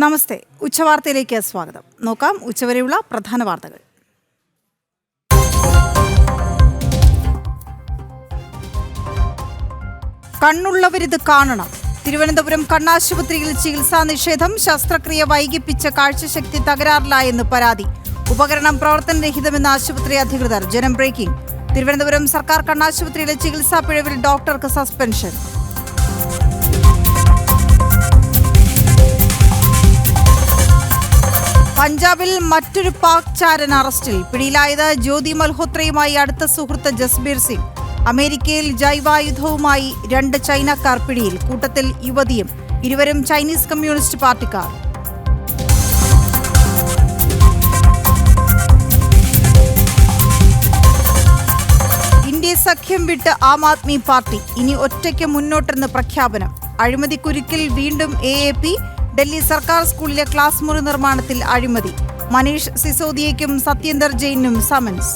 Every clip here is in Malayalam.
നമസ്തേ, ഉച്ചവാർത്തയിലേക്ക് സ്വാഗതം. നോക്കാം ഉച്ചവരെയുള്ള പ്രധാന വാർത്തകൾ. കണ്ണുള്ളവരിത് കാണണം. തിരുവനന്തപുരം കണ്ണാശുപത്രിയിൽ ചികിത്സാ നിഷേധം. ശസ്ത്രക്രിയ വൈകിപ്പിച്ച കാഴ്ചശക്തി തകരാറിലായെന്ന് പരാതി. ഉപകരണം പ്രവർത്തനരഹിതമെന്ന് ആശുപത്രി അധികൃതർ. ജനം ബ്രേക്കിംഗ്. തിരുവനന്തപുരം സർക്കാർ കണ്ണാശുപത്രിയിലെ ചികിത്സാ പിഴവിൽ ഡോക്ടർക്ക് സസ്പെൻഷൻ. പഞ്ചാബിൽ മറ്റൊരു പാക് ചാരൻ അറസ്റ്റിൽ. പിടിയിലായത് ജ്യോതി മൽഹോത്രയുമായി അടുത്ത സുഹൃത്ത് ജസ്ബീർ സിംഗ്. അമേരിക്കയിൽ ജൈവായുധവുമായി 2 ചൈനക്കാർ പിടിയിൽ. കൂട്ടത്തിൽ യുവതിയും. ഇരുവരും ചൈനീസ് കമ്മ്യൂണിസ്റ്റ് പാർട്ടിക്കാർ. ഇന്ത്യ സഖ്യം വിട്ട് ആം ആദ്മി പാർട്ടി. ഇനി ഒറ്റയ്ക്ക് മുന്നോട്ടെന്ന് പ്രഖ്യാപനം. അഴിമതി കുരുക്കിൽ വീണ്ടും AAP. ഡൽഹി സർക്കാർ സ്കൂളിലെ ക്ലാസ് മുറി നിർമ്മാണത്തിൽ അഴിമതി. മനീഷ് സിസോദിയയ്ക്കും സത്യേന്ദർ ജെയിനും സമൻസ്.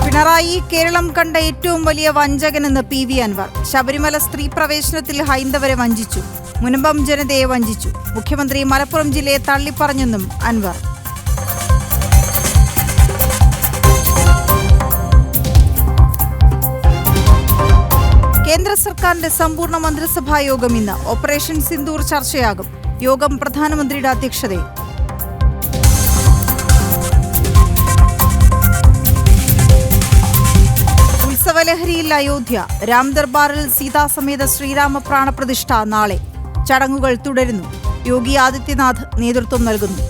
പിണറായി കേരളം കണ്ട ഏറ്റവും വലിയ വഞ്ചകനെന്ന് PV അൻവർ. ശബരിമല സ്ത്രീ പ്രവേശനത്തിൽ ഹൈന്ദവരെ വഞ്ചിച്ചു. മുനമ്പം ജനതയെ വഞ്ചിച്ചു. മുഖ്യമന്ത്രി മലപ്പുറം ജില്ലയെ തള്ളിപ്പറഞ്ഞെന്നും അൻവർ. കേന്ദ്ര സർക്കാരിന്റെ സമ്പൂർണ്ണ മന്ത്രിസഭാ യോഗം ഇന്ന്. ഓപ്പറേഷൻ സിന്ദൂർ ചർച്ചയാകും. യോഗം പ്രധാനമന്ത്രിയുടെ അധ്യക്ഷതയിൽ. ഉത്സവലഹരിയിൽ അയോധ്യ. രാംദർബാറിൽ സീതാസമേത ശ്രീരാമ പ്രാണപ്രതിഷ്ഠ നാളെ. ചടങ്ങുകൾ തുടരുന്നു. യോഗി ആദിത്യനാഥ് നേതൃത്വം നൽകുന്നു.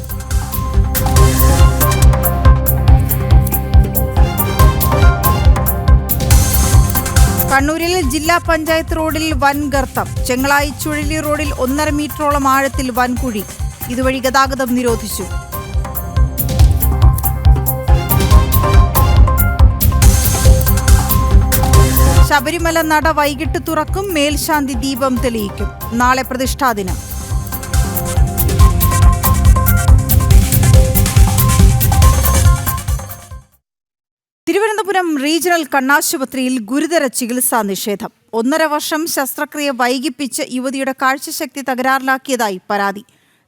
കണ്ണൂരിൽ ജില്ലാ പഞ്ചായത്ത് റോഡിൽ വൻ ഗർത്തം. ചെങ്ങളായി ചുഴലി റോഡിൽ 1.5 മീറ്ററോളം ആഴത്തിൽ വൻകുഴി. ഇതുവഴി ഗതാഗതം നിരോധിച്ചു. ശബരിമല നട വൈകിട്ട് തുറക്കും. മേൽശാന്തി ദീപം തെളിയിക്കും. നാളെ പ്രതിഷ്ഠാ ദിനം. തിരുവനന്തപുരം റീജിയണൽ കണ്ണാശുപത്രിയിൽ ഗുരുതര ചികിത്സാ നിഷേധം. 1.5 വർഷം ശസ്ത്രക്രിയ വൈകിപ്പിച്ച് യുവതിയുടെ കാഴ്ചശക്തി തകരാറിലാക്കിയതായി പരാതി.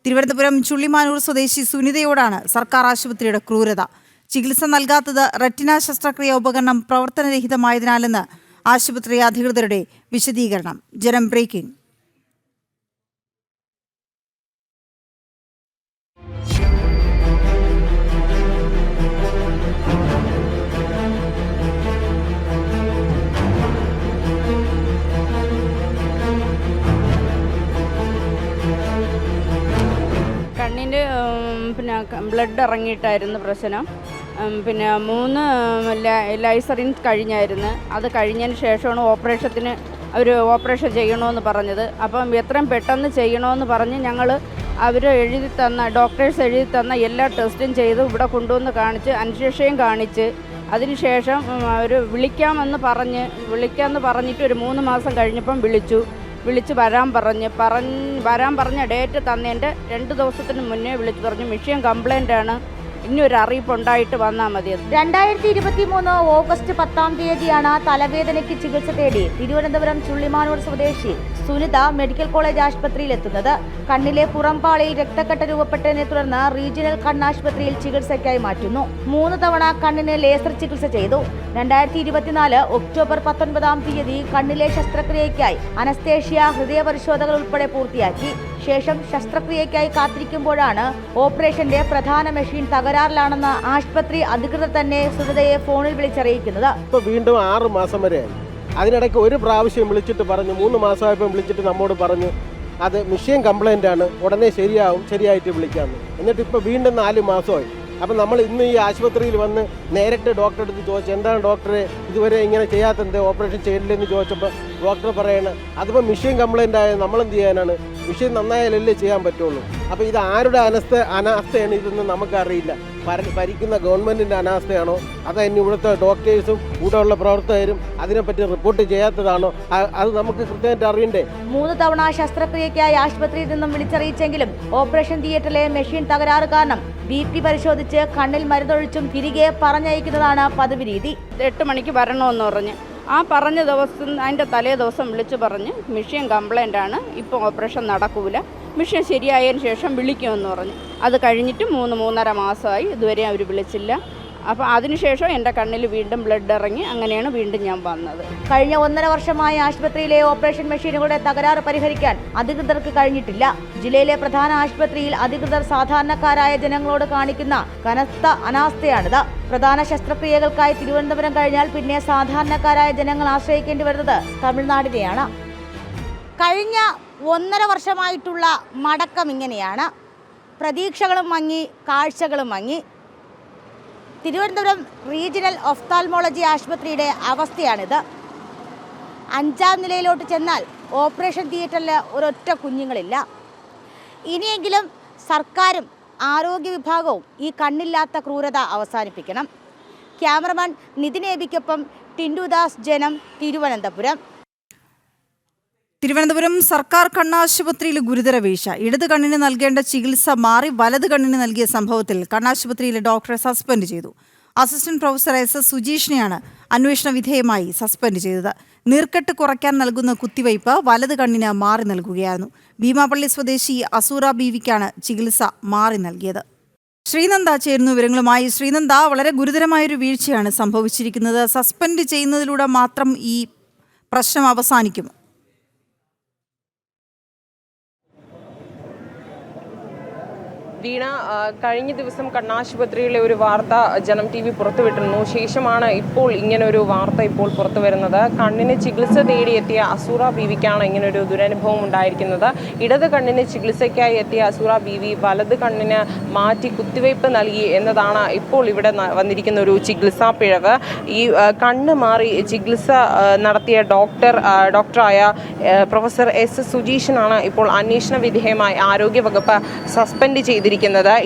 തിരുവനന്തപുരം ചുള്ളിമാനൂർ സ്വദേശി സുനിതയോടാണ് സർക്കാർ ആശുപത്രിയുടെ ക്രൂരത. ചികിത്സ നൽകാത്തത് റെറ്റിന ശസ്ത്രക്രിയ ഉപകരണം പ്രവർത്തനരഹിതമായതിനാലെന്ന് ആശുപത്രി അധികൃതരുടെ വിശദീകരണം. ജനം ബ്രേക്കിംഗ്. കണ്ണിൻ്റെ ബ്ലഡ് ഇറങ്ങിയിട്ടായിരുന്നു പ്രശ്നം. 3 ലൈസറിൻ കഴിഞ്ഞായിരുന്നു. അത് കഴിഞ്ഞതിന് ശേഷമാണ് ഓപ്പറേഷൻ ചെയ്യണമെന്ന് പറഞ്ഞത്. അപ്പം എത്രയും പെട്ടെന്ന് ചെയ്യണമെന്ന് പറഞ്ഞ് ഞങ്ങൾ ഡോക്ടേഴ്സ് എഴുതി തന്ന എല്ലാ ടെസ്റ്റും ചെയ്ത് ഇവിടെ കൊണ്ടുവന്ന് കാണിച്ച് അനുശേഷം കാണിച്ച് അതിനുശേഷം വിളിക്കാമെന്ന് പറഞ്ഞിട്ട് ഒരു 3 മാസം കഴിഞ്ഞപ്പം വിളിച്ച് വരാൻ പറഞ്ഞ ഡേറ്റ് തന്നതിൻ്റെ 2 ദിവസത്തിന് മുന്നേ വിളിച്ച് പറഞ്ഞു മെഷീൻ കംപ്ലൈൻ്റാണ്, ഇനി ഒരു അറിയിപ്പ് ഉണ്ടായിട്ട് വന്നാൽ മതി. 2023 ഓഗസ്റ്റ് 10-ാം തീയതിയാണ് തലവേദനയ്ക്ക് ചികിത്സ തേടി തിരുവനന്തപുരം ചുള്ളിമാനൂർ സ്വദേശി സുനിത മെഡിക്കൽ കോളേജ് ആശുപത്രിയിൽ എത്തുന്നത്. കണ്ണിലെ പുറംപാളിയിൽ രക്തക്കട്ട രൂപപ്പെട്ടതിനെ തുടർന്ന് റീജിയണൽ കണ്ണാശുപത്രിയിൽ ചികിത്സയ്ക്കായി മാറ്റുന്നു. 3 തവണ കണ്ണിന് ലേസർ ചികിത്സ ചെയ്തു. 2024 ഒക്ടോബർ 19-ാം തീയതി കണ്ണിലെ ശസ്ത്രക്രിയയ്ക്കായി അനസ്തേഷ്യ, ഹൃദയ പരിശോധനകൾ ഉൾപ്പെടെ പൂർത്തിയാക്കി. ശേഷം ശസ്ത്രക്രിയയ്ക്കായി കാത്തിരിക്കുമ്പോഴാണ് ഓപ്പറേഷന്റെ പ്രധാന മെഷീൻ തകരാറിലാണെന്ന് ആശുപത്രി അധികൃതർ തന്നെ സുനിതയെ ഫോണിൽ വിളിച്ചറിയിക്കുന്നത്. ഇപ്പോൾ വീണ്ടും 6 മാസം വരെയായി. അതിനിടയ്ക്ക് ഒരു പ്രാവശ്യം വിളിച്ചിട്ട് പറഞ്ഞു, 3 മാസമായപ്പോൾ വിളിച്ചിട്ട് നമ്മോട് പറഞ്ഞു അത് മെഷീൻ കംപ്ലൈൻ്റ് ആണ്, ഉടനെ ശരിയായിട്ട് വിളിക്കാമെന്ന്. എന്നിട്ട് ഇപ്പോൾ വീണ്ടും 4 മാസമായി. അപ്പം നമ്മൾ ഇന്ന് ഈ ആശുപത്രിയിൽ വന്ന് നേരിട്ട് ഡോക്ടറെ അടുത്ത് ചോദിച്ചു, എന്താണ് ഡോക്ടറെ ഇതുവരെ ഇങ്ങനെ ചെയ്യാത്തത്, ഓപ്പറേഷൻ ചെയ്യില്ലെന്ന് ചോദിച്ചപ്പോൾ ഡോക്ടർ പറയണം അതിപ്പോൾ മെഷീൻ കംപ്ലൈൻ്റ് ആയത് നമ്മളെന്ത് ചെയ്യാനാണ്, മെഷീൻ നന്നായാലല്ലേ ചെയ്യാൻ പറ്റുള്ളൂ. അപ്പോൾ ഇത് ആരുടെ അനാസ്ഥയാണ് ഇതൊന്നും നമുക്കറിയില്ല. ഭരിക്കുന്ന ഗവൺമെൻറ്റിൻ്റെ അനാസ്ഥയാണോ അതോ ഇനി ഇവിടുത്തെ ഡോക്ടേഴ്സും കൂടെയുള്ള പ്രവർത്തകരും അതിനെപ്പറ്റി റിപ്പോർട്ട് ചെയ്യാത്തതാണോ? അത് നമുക്ക് കൃത്യമായിട്ട് അറിയണ്ടേ. 3 തവണ ശസ്ത്രക്രിയയ്ക്കായി ആശുപത്രിയിൽ നിന്നും വിളിച്ചറിയിച്ചെങ്കിലും ഓപ്പറേഷൻ തിയേറ്ററിലെ മെഷീൻ തകരാറ് കാരണം BP പരിശോധിച്ച് കണ്ണിൽ മരുന്നൊഴിച്ചും തിരികെ പറഞ്ഞയക്കുന്നതാണ് പതിവ് രീതി. 8 മണിക്ക് വരണമെന്ന് പറഞ്ഞ് ആ പറഞ്ഞ ദിവസം അതിൻ്റെ തലേ ദിവസം വിളിച്ച് പറഞ്ഞ് മെഷീൻ കംപ്ലൈൻ്റ് ആണ്, ഇപ്പോൾ ഓപ്പറേഷൻ നടക്കൂല, മെഷീൻ ശരിയായതിന് ശേഷം വിളിക്കുമെന്ന് പറഞ്ഞു. അത് കഴിഞ്ഞിട്ട് 3-3.5 മാസമായി, ഇതുവരെ അവർ വിളിച്ചില്ല. അപ്പോൾ അതിനുശേഷം എൻ്റെ കണ്ണിൽ വീണ്ടും ബ്ലഡ് ഇറങ്ങി, അങ്ങനെയാണ് വീണ്ടും ഞാൻ വന്നത്. കഴിഞ്ഞ 1.5 വർഷമായി ആശുപത്രിയിലെ ഓപ്പറേഷൻ മെഷീനുകളുടെ തകരാറ് പരിഹരിക്കാൻ അധികൃതർക്ക് കഴിഞ്ഞിട്ടില്ല. ജില്ലയിലെ പ്രധാന ആശുപത്രിയിൽ അധികൃതർ സാധാരണക്കാരായ ജനങ്ങളോട് കാണിക്കുന്ന കനത്ത അനാസ്ഥയാണിത്. പ്രധാന ശസ്ത്രക്രിയകൾക്കായി തിരുവനന്തപുരം കഴിഞ്ഞാൽ പിന്നെ സാധാരണക്കാരായ ജനങ്ങൾ ആശ്രയിക്കേണ്ടി വരുന്നത് തമിഴ്നാടിനെയാണ്. കഴിഞ്ഞ 1.5 വർഷമായിട്ടുള്ള മടക്കം ഇങ്ങനെയാണ്. പ്രതീക്ഷകളും മങ്ങി, കാഴ്ചകളും മങ്ങി. തിരുവനന്തപുരം റീജിയണൽ ഒഫ്താൽമോളജി ആശുപത്രിയുടെ അവസ്ഥയാണിത്. 5ാം നിലയിലോട്ട് ചെന്നാൽ ഓപ്പറേഷൻ തിയേറ്ററിൽ ഒരൊറ്റ കുഞ്ഞുങ്ങളില്ല. ഇനിയെങ്കിലും സർക്കാരും ആരോഗ്യ വിഭാഗവും ഈ കണ്ണില്ലാത്ത ക്രൂരത അവസാനിപ്പിക്കണം. ക്യാമറമാൻ നിതിൻ എബിക്കൊപ്പം ടിൻഡുദാസ്, ജനം, തിരുവനന്തപുരം. തിരുവനന്തപുരം സർക്കാർ കണ്ണാശുപത്രിയിൽ ഗുരുതര വീഴ്ച. ഇടത് കണ്ണിന് നൽകേണ്ട ചികിത്സ മാറി വലത് കണ്ണിന് നൽകിയ സംഭവത്തിൽ കണ്ണാശുപത്രിയിലെ ഡോക്ടറെ സസ്പെൻഡ് ചെയ്തു. അസിസ്റ്റന്റ് പ്രൊഫസർ SS സുജീഷിനെയാണ് അന്വേഷണ വിധേയമായി സസ്പെൻഡ് ചെയ്തത്. നീർക്കെട്ട് കുറയ്ക്കാൻ നൽകുന്ന കുത്തിവയ്പ് വലത് കണ്ണിന് മാറി നൽകുകയായിരുന്നു. ഭീമാപള്ളി സ്വദേശി അസൂറ ബീവിക്കാണ് ചികിത്സ മാറി നൽകിയത്. ശ്രീനന്ദ ചേരുന്നു വിവരങ്ങളുമായി. ശ്രീനന്ദ, വളരെ ഗുരുതരമായൊരു വീഴ്ചയാണ് സംഭവിച്ചിരിക്കുന്നത്. സസ്പെൻഡ് ചെയ്യുന്നതിലൂടെ മാത്രം ഈ പ്രശ്നം അവസാനിക്കുമോ? വീണ, കഴിഞ്ഞ ദിവസം കണ്ണാശുപത്രിയിലെ ഒരു വാർത്ത ജനം TV പുറത്തുവിട്ടിരുന്നു. ശേഷമാണ് ഇപ്പോൾ ഇങ്ങനൊരു വാർത്ത ഇപ്പോൾ പുറത്തു വരുന്നത്. കണ്ണിന് ചികിത്സ തേടിയെത്തിയ അസൂറ ബീവിക്കാണ് ഇങ്ങനൊരു ദുരനുഭവം ഉണ്ടായിരിക്കുന്നത്. ഇടത് കണ്ണിന് ചികിത്സയ്ക്കായി എത്തിയ അസൂറ ബീവി വലത് കണ്ണിന് മാറ്റി കുത്തിവയ്പ് നൽകി എന്നതാണ് ഇപ്പോൾ ഇവിടെ വന്നിരിക്കുന്ന ഒരു ചികിത്സാ പിഴവ്. ഈ കണ്ണ് മാറി ചികിത്സ നടത്തിയ ഡോക്ടറായ പ്രൊഫസർ SS സുജീഷിനാണ് ഇപ്പോൾ അന്വേഷണ വിധേയമായി ആരോഗ്യവകുപ്പ് സസ്പെൻഡ് ചെയ്തിരിക്കുന്നത്.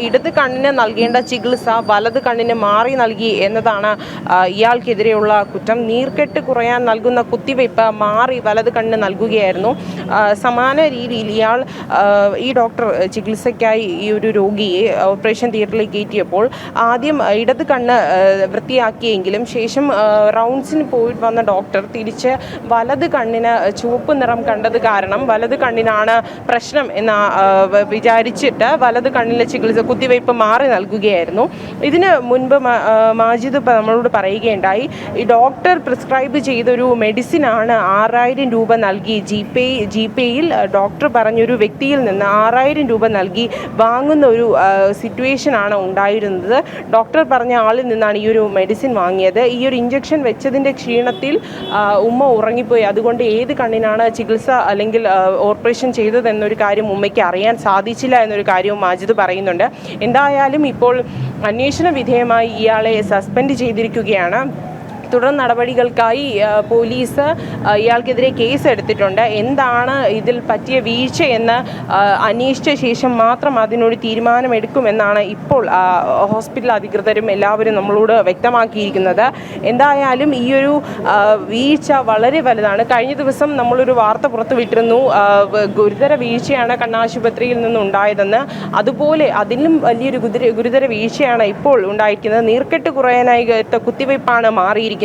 ഇടത് കണ്ണിന് നൽകേണ്ട ചികിത്സ വലത് കണ്ണിന് മാറി നൽകി എന്നതാണ് ഇയാൾക്കെതിരെയുള്ള കുറ്റം. നീർക്കെട്ട് കുറയാൻ നൽകുന്ന കുത്തിവയ്പ് മാറി വലത് കണ്ണിന് നൽകുകയായിരുന്നു. സമാന രീതിയിൽ ഈ ഡോക്ടർ ചികിത്സയ്ക്കായി ഈ ഒരു രോഗിയെ ഓപ്പറേഷൻ തിയേറ്ററിലേക്ക് കയറ്റിയപ്പോൾ ആദ്യം ഇടത് കണ്ണ് വൃത്തിയാക്കിയെങ്കിലും ശേഷം റൗണ്ട്സിന് പോയിട്ട് വന്ന ഡോക്ടർ തിരിച്ച് വലത് കണ്ണിന് ചുവപ്പ് നിറം കണ്ടത് കാരണം വലത് കണ്ണിനാണ് പ്രശ്നം എന്ന് വിചാരിച്ചിട്ട് വലത് കണ്ണിലെ ചികിത്സ കുത്തിവയ്പ് മാറി നൽകുകയായിരുന്നു. ഇതിന് മുൻപ് മാജിദ് നമ്മളോട് പറയുകയുണ്ടായി, ഈ ഡോക്ടർ പ്രിസ്ക്രൈബ് ചെയ്തൊരു മെഡിസിനാണ് 6000 രൂപ നൽകി ജിപേയിൽ ഡോക്ടർ പറഞ്ഞൊരു വ്യക്തിയിൽ നിന്ന് 6000 രൂപ നൽകി വാങ്ങുന്ന ഒരു സിറ്റുവേഷനാണ് ഉണ്ടായിരുന്നത്. ഡോക്ടർ പറഞ്ഞ ആളിൽ നിന്നാണ് ഈ ഒരു മെഡിസിൻ വാങ്ങിയത്. ഈ ഒരു ഇഞ്ചക്ഷൻ വെച്ചതിൻ്റെ ക്ഷീണത്തിൽ ഉമ്മ ഉറങ്ങിപ്പോയി. അതുകൊണ്ട് ഏത് കണ്ണിനാണ് ചികിത്സ അല്ലെങ്കിൽ ഓപ്പറേഷൻ ചെയ്തതെന്നൊരു കാര്യം ഉമ്മയ്ക്ക് അറിയാൻ സാധിച്ചില്ല എന്നൊരു കാര്യവും മാജിദ് പറയുന്നുണ്ട്. എന്തായാലും ഇപ്പോൾ അന്വേഷണ വിധേയമായി ഇയാളെ സസ്പെൻഡ് ചെയ്തിരിക്കുകയാണ്. തുടർ നടപടികൾക്കായി പോലീസ് ഇയാൾക്കെതിരെ കേസ് എടുത്തിട്ടുണ്ട്. എന്താണ് ഇതിൽ പറ്റിയ വീഴ്ചയെന്ന് അന്വേഷിച്ച ശേഷം മാത്രം അതിനൊരു തീരുമാനമെടുക്കുമെന്നാണ് ഇപ്പോൾ ഹോസ്പിറ്റൽ അധികൃതരും എല്ലാവരും നമ്മളോട് വ്യക്തമാക്കിയിരിക്കുന്നത്. എന്തായാലും ഈ ഒരു വീഴ്ച വളരെ വലുതാണ്. കഴിഞ്ഞ ദിവസം നമ്മളൊരു വാർത്ത പുറത്തുവിട്ടിരുന്നു, ഗുരുതര വീഴ്ചയാണ് കണ്ണാശുപത്രിയിൽ നിന്നുണ്ടായതെന്ന്. അതുപോലെ അതിലും വലിയൊരു ഗുരുതര വീഴ്ചയാണ് ഇപ്പോൾ ഉണ്ടായിരിക്കുന്നത്. നീർക്കെട്ട് കുറയാനായി കുത്തിവയ്പ്പാണ് മാറിയിരിക്കുന്നത്.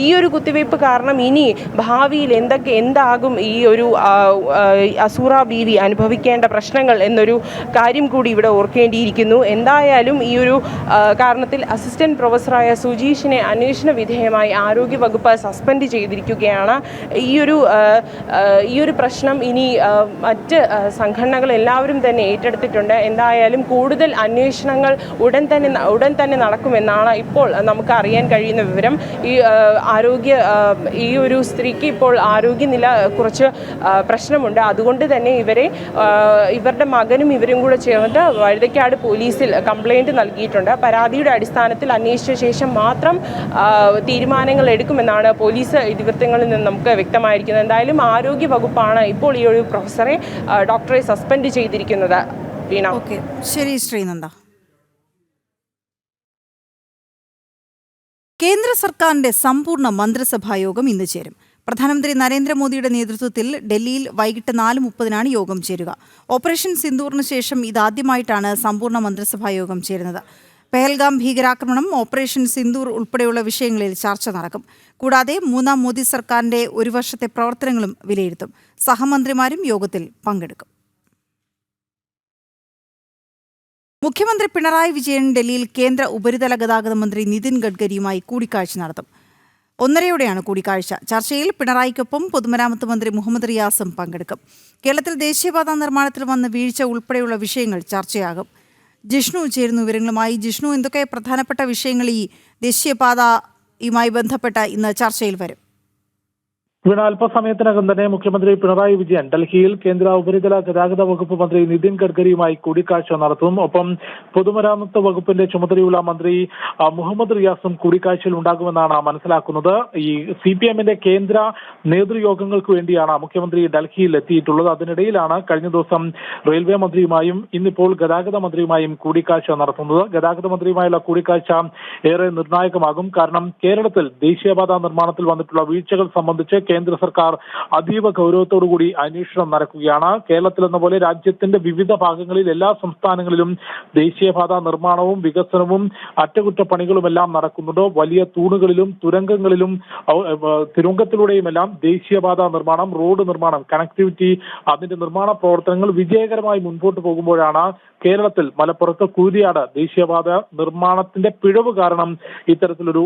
ഈ ഒരു കുത്തിവയ്പ്പ് കാരണം ഇനി ഭാവിയിൽ എന്താകും ഈ ഒരു അസൂറ ബീവി അനുഭവിക്കേണ്ട പ്രശ്നങ്ങൾ എന്നൊരു കാര്യം കൂടി ഇവിടെ ഓർക്കേണ്ടിയിരിക്കുന്നു. എന്തായാലും ഈ ഒരു കാരണത്തിൽ അസിസ്റ്റന്റ് പ്രൊഫസറായ സുജീഷിനെ അന്വേഷണ വിധേയമായി ആരോഗ്യവകുപ്പ് സസ്പെൻഡ് ചെയ്തിരിക്കുകയാണ്. ഈ ഒരു പ്രശ്നം ഇനി മറ്റ് സംഘടനകൾ എല്ലാവരും തന്നെ ഏറ്റെടുത്തിട്ടുണ്ട്. എന്തായാലും കൂടുതൽ അന്വേഷണങ്ങൾ ഉടൻ തന്നെ നടക്കുമെന്നാണ് ഇപ്പോൾ നമുക്ക് അറിയാൻ കഴിയുന്ന വിവരം. ഈ ഒരു സ്ത്രീക്ക് ഇപ്പോൾ ആരോഗ്യനില കുറച്ച് പ്രശ്നമുണ്ട്. അതുകൊണ്ട് തന്നെ ഇവരുടെ മകനും ഇവരും കൂടെ ചേർന്നിട്ട് വഴുതക്കാട് പോലീസിൽ കംപ്ലൈൻറ്റ് നൽകിയിട്ടുണ്ട്. പരാതിയുടെ അടിസ്ഥാനത്തിൽ അന്വേഷിച്ച ശേഷം മാത്രം തീരുമാനങ്ങൾ എടുക്കുമെന്നാണ് പോലീസ് ഇതിവൃത്തങ്ങളിൽ നിന്ന് നമുക്ക് വ്യക്തമായിരിക്കുന്നത്. എന്തായാലും ആരോഗ്യ വകുപ്പാണ് ഇപ്പോൾ ഈ ഒരു ഡോക്ടറെ സസ്പെൻഡ് ചെയ്തിരിക്കുന്നത്. വീണ, ശരി ശ്രീനന്ദ. കേന്ദ്ര സർക്കാരിന്റെ സമ്പൂർണ്ണ മന്ത്രിസഭാ യോഗം ഇന്ന് ചേരും. പ്രധാനമന്ത്രി നരേന്ദ്രമോദിയുടെ നേതൃത്വത്തിൽ ഡൽഹിയിൽ വൈകിട്ട് 4:30 യോഗം ചേരുക. ഓപ്പറേഷൻ സിന്ദൂറിന് ശേഷം ഇതാദ്യമായിട്ടാണ് സമ്പൂർണ്ണ മന്ത്രിസഭാ യോഗം ചേരുന്നത്. പെഹൽഗാം ഭീകരാക്രമണം, ഓപ്പറേഷൻ സിന്ദൂർ ഉൾപ്പെടെയുള്ള വിഷയങ്ങളിൽ ചർച്ച നടക്കും. കൂടാതെ മൂന്നാം മോദി സർക്കാരിന്റെ ഒരു വർഷത്തെ പ്രവർത്തനങ്ങളും വിലയിരുത്തും. സഹമന്ത്രിമാരും യോഗത്തിൽ പങ്കെടുക്കും. മുഖ്യമന്ത്രി പിണറായി വിജയൻ ഡൽഹിയിൽ കേന്ദ്ര ഉപരിതല ഗതാഗത മന്ത്രി നിതിൻ ഗഡ്കരിയുമായി കൂടിക്കാഴ്ച നടത്തും. 1:30 കൂടിക്കാഴ്ച. ചർച്ചയിൽ പിണറായിക്കൊപ്പം പൊതുമരാമത്ത് മന്ത്രി മുഹമ്മദ് റിയാസും പങ്കെടുക്കും. കേരളത്തിൽ ദേശീയപാതാ നിർമ്മാണത്തിൽ വന്ന വീഴ്ച ഉൾപ്പെടെയുള്ള വിഷയങ്ങൾ ചർച്ചയാകും. ജിഷ്ണു ചേരുന്നു വിവരങ്ങളുമായി. ജിഷ്ണു, എന്തൊക്കെ പ്രധാനപ്പെട്ട വിഷയങ്ങൾ ഈ ദേശീയപാതയുമായി ബന്ധപ്പെട്ട ഇന്ന് ചർച്ചയിൽ വരും? അല്പസമയത്തിനകം തന്നെ മുഖ്യമന്ത്രി പിണറായി വിജയൻ ഡൽഹിയിൽ കേന്ദ്ര ഉപരിതല ഗതാഗത വകുപ്പ് മന്ത്രി നിതിൻ ഗഡ്കരിയുമായി കൂടിക്കാഴ്ച നടത്തും. ഒപ്പം പൊതുമരാമത്ത് വകുപ്പിന്റെ ചുമതലയുള്ള മന്ത്രി മുഹമ്മദ് റിയാസും കൂടിക്കാഴ്ചയിൽ ഉണ്ടാകുമെന്നാണ് മനസ്സിലാക്കുന്നത്. ഈ CPM-ന്റെ കേന്ദ്ര നേതൃയോഗങ്ങൾക്ക് വേണ്ടിയാണ് മുഖ്യമന്ത്രി ഡൽഹിയിൽ എത്തിയിട്ടുള്ളത്. അതിനിടയിലാണ് കഴിഞ്ഞ ദിവസം റെയിൽവേ മന്ത്രിയുമായും ഇന്നിപ്പോൾ ഗതാഗത മന്ത്രിയുമായും കൂടിക്കാഴ്ച നടത്തുന്നത്. ഗതാഗത മന്ത്രിയുമായുള്ള കൂടിക്കാഴ്ച ഏറെ നിർണായകമാകും. കാരണം കേരളത്തിൽ ദേശീയപാതാ നിർമ്മാണത്തിൽ വന്നിട്ടുള്ള വീഴ്ചകൾ സംബന്ധിച്ച് കേന്ദ്ര സർക്കാർ അതീവ ഗൗരവത്തോടുകൂടി അന്വേഷണം നടക്കുകയാണ്. കേരളത്തിൽ എന്ന പോലെ രാജ്യത്തിന്റെ വിവിധ ഭാഗങ്ങളിൽ എല്ലാ സംസ്ഥാനങ്ങളിലും ദേശീയപാതാ നിർമ്മാണവും വികസനവും അറ്റകുറ്റപ്പണികളുമെല്ലാം നടക്കുന്നുണ്ട്. വലിയ തൂണുകളിലും തുരങ്കങ്ങളിലും തുരങ്കത്തിലൂടെയുമെല്ലാം ദേശീയപാതാ നിർമ്മാണം, റോഡ് നിർമ്മാണം, കണക്ടിവിറ്റി, അതിന്റെ നിർമ്മാണ പ്രവർത്തനങ്ങൾ വിജയകരമായി മുൻപോട്ട് പോകുമ്പോഴാണ് കേരളത്തിൽ മലപ്പുറത്ത് കൂരിയാട് ദേശീയപാത നിർമ്മാണത്തിന്റെ പിഴവ് കാരണം ഇത്തരത്തിലൊരു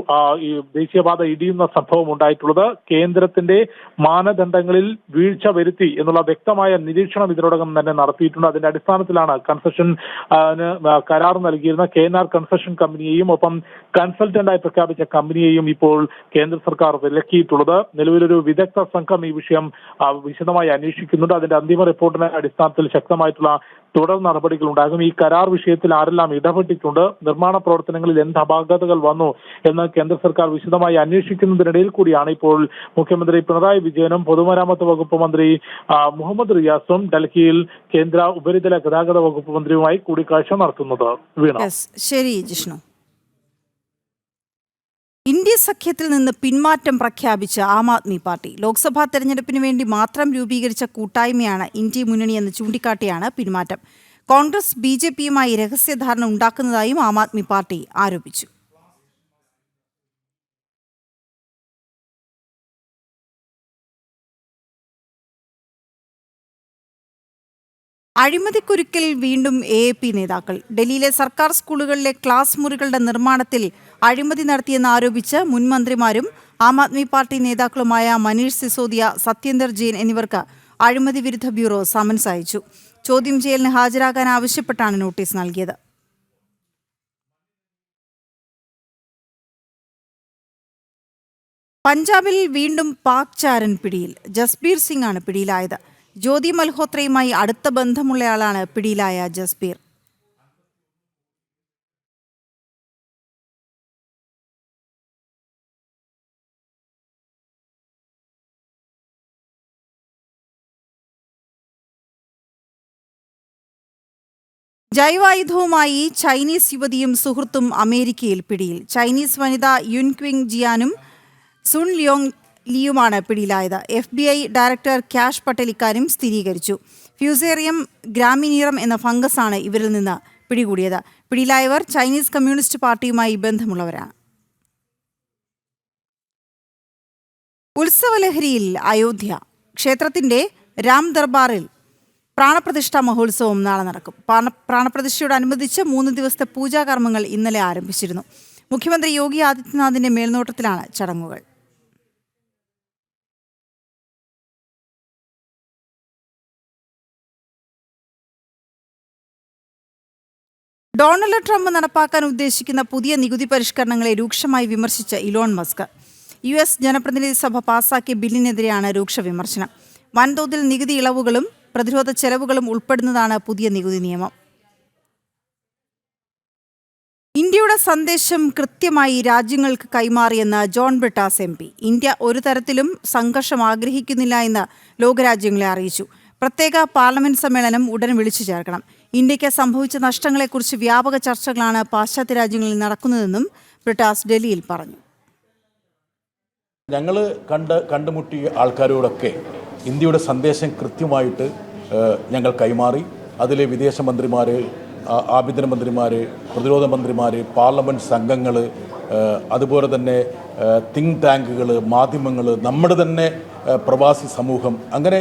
ദേശീയപാത ഇടിയുന്ന സംഭവം ഉണ്ടായിട്ടുള്ളത്. കേന്ദ്രത്തിന്റെ മാനദണ്ഡങ്ങളിൽ വീഴ്ച വരുത്തി എന്നുള്ള വ്യക്തമായ നിരീക്ഷണം ഇതിനോടകം തന്നെ നടത്തിയിട്ടുണ്ട്. അതിന്റെ അടിസ്ഥാനത്തിലാണ് കൺസഷൻ കരാർ നൽകിയിരുന്ന KNR കൺസഷൻ കമ്പനിയെയും ഒപ്പം കൺസൾട്ടന്റായി പ്രഖ്യാപിച്ച കമ്പനിയെയും ഇപ്പോൾ കേന്ദ്ര സർക്കാർ വിലക്കിയിട്ടുള്ളത്. നിലവിലൊരു വിദഗ്ധ സംഘം ഈ വിഷയം വിശദമായി അന്വേഷിക്കുന്നുണ്ട്. അതിന്റെ അന്തിമ റിപ്പോർട്ടിന്റെ അടിസ്ഥാനത്തിൽ ശക്തമായിട്ടുള്ള തുടർ നടപടികൾ ഉണ്ടാകും. ഈ കരാർ വിഷയത്തിൽ ആരെല്ലാം ഇടപെട്ടിട്ടുണ്ട്, നിർമ്മാണ പ്രവർത്തനങ്ങളിൽ എന്ത് അപാകതകൾ വന്നു എന്ന് കേന്ദ്ര സർക്കാർ വിശദമായി അന്വേഷിക്കുന്നതിനിടയിൽ കൂടിയാണ് ഇപ്പോൾ മുഖ്യമന്ത്രി പിണറായി വിജയനും പൊതുമരാമത്ത് വകുപ്പ് മന്ത്രി മുഹമ്മദ് റിയാസും ഡൽഹിയിൽ കേന്ദ്ര ഉപരിതല ഗതാഗത വകുപ്പ് മന്ത്രിയുമായി കൂടിക്കാഴ്ച നടത്തുന്നത്. ശരി ജിഷ്ണു. ഇന്ത്യ സഖ്യത്തിൽ നിന്ന് പിന്മാറ്റം പ്രഖ്യാപിച്ച ആം ആദ്മി പാർട്ടി ലോക്സഭാ തെരഞ്ഞെടുപ്പിന് വേണ്ടി മാത്രം രൂപീകരിച്ച കൂട്ടായ്മയാണ് ഇന്ത്യ മുന്നണി എന്ന് ചൂണ്ടിക്കാട്ടിയാണ് പിന്മാറ്റം. കോൺഗ്രസ് BJP-യുമായി രഹസ്യധാരണ ഉണ്ടാക്കുന്നതായും ആം ആദ്മി പാർട്ടി ആരോപിച്ചു. അഴിമതിക്കുരുക്കിൽ വീണ്ടും AAP നേതാക്കൾ. ഡൽഹിയിലെ സർക്കാർ സ്കൂളുകളിലെ ക്ലാസ് മുറികളുടെ നിർമ്മാണത്തിൽ അഴിമതി നടത്തിയെന്ന് ആരോപിച്ച് മുൻ മന്ത്രിമാരും ആം ആദ്മി പാർട്ടി നേതാക്കളുമായ മനീഷ് സിസോദിയ, സത്യേന്ദർ ജെയിൻ എന്നിവർക്ക് അഴിമതി വിരുദ്ധ ബ്യൂറോ സമൻസ് അയച്ചു. ചോദ്യം ചെയ്യലിന് ഹാജരാകാൻ ആവശ്യപ്പെട്ടാണ് നോട്ടീസ് നൽകിയത്. പഞ്ചാബിൽ വീണ്ടും പാക് ചാരൻ പിടിയിൽ. ജസ്ബീർ സിംഗ് ആണ് പിടിയിലായത്. ജ്യോതി മൽഹോത്രയുമായി അടുത്ത ബന്ധമുള്ളയാളാണ് പിടിയിലായ ജസ്ബീർ. ജൈവായുധവുമായി ചൈനീസ് യുവതിയും സുഹൃത്തും അമേരിക്കയിൽ പിടിയിൽ. ചൈനീസ് വനിത യുൻക്വിങ് ജിയാനും സുൻ ലിയോങ് ലിയുമാണ് പിടിയിലായത്. FBI ഡയറക്ടർ ക്യാഷ് പട്ടേൽ ഇക്കാര്യം സ്ഥിരീകരിച്ചു. ഫ്യൂസേറിയം ഗ്രാമിനീറം എന്ന ഫംഗസാണ് ഇവരിൽ നിന്ന് പിടികൂടിയത്. പിടിയിലായവർ ചൈനീസ് കമ്മ്യൂണിസ്റ്റ് പാർട്ടിയുമായി ബന്ധമുള്ളവരാണ്. ഉത്സവലഹരിയിൽ അയോധ്യ. ക്ഷേത്രത്തിന്റെ രാം ദർബാറിൽ പ്രാണപ്രതിഷ്ഠാ മഹോത്സവം നാളെ നടക്കും. പ്രാണപ്രതിഷ്ഠയോടനുബന്ധിച്ച് 3 ദിവസത്തെ പൂജാകർമ്മങ്ങൾ ഇന്നലെ ആരംഭിച്ചിരുന്നു. മുഖ്യമന്ത്രി യോഗി ആദിത്യനാഥിന്റെ മേൽനോട്ടത്തിലാണ് ചടങ്ങുകൾ. ഡൊണാൾഡ് ട്രംപ് നടപ്പാക്കാൻ ഉദ്ദേശിക്കുന്ന പുതിയ നികുതി പരിഷ്കരണങ്ങളെ രൂക്ഷമായി വിമർശിച്ച ഇലോൺ മസ്ക്. US ജനപ്രതിനിധി സഭ പാസാക്കിയ ബില്ലിനെതിരെയാണ് രൂക്ഷ വിമർശനം. വൻതോതിൽ നികുതി ഇളവുകളും പ്രതിരോധ ചെലവുകളും ഉൾപ്പെടുന്നതാണ് പുതിയ നികുതി നിയമം. ഇന്ത്യയുടെ സന്ദേശം കൃത്യമായി രാജ്യങ്ങൾക്ക് കൈമാറിയെന്ന് ജോൺ ബ്രിട്ടാസ് MP. ഇന്ത്യ ഒരു തരത്തിലും സംഘർഷം ആഗ്രഹിക്കുന്നില്ല എന്ന് ലോകരാജ്യങ്ങളെ അറിയിച്ചു. പ്രത്യേക പാർലമെന്റ് സമ്മേളനം ഉടൻ വിളിച്ചു ചേർക്കണം. ഇന്ത്യക്ക് സംഭവിച്ച നഷ്ടങ്ങളെക്കുറിച്ച് വ്യാപക ചർച്ചകളാണ് പാശ്ചാത്യ രാജ്യങ്ങളിൽ നടക്കുന്നതെന്നും ബ്രിട്ടാസ് ഡൽഹിയിൽ പറഞ്ഞു. ഞങ്ങൾ കണ്ടുമുട്ടിയ ആൾക്കാരോടൊക്കെ ഇന്ത്യയുടെ സന്ദേശം കൃത്യമായിട്ട് ഞങ്ങൾ കൈമാറി. അതിലെ വിദേശ മന്ത്രിമാർ, ആഭ്യന്തരമന്ത്രിമാർ, പ്രതിരോധ മന്ത്രിമാർ, പാർലമെൻറ്റ് സംഘങ്ങൾ, അതുപോലെ തന്നെ തിങ്ക് ടാങ്കുകൾ, മാധ്യമങ്ങൾ, നമ്മുടെ തന്നെ പ്രവാസി സമൂഹം, അങ്ങനെ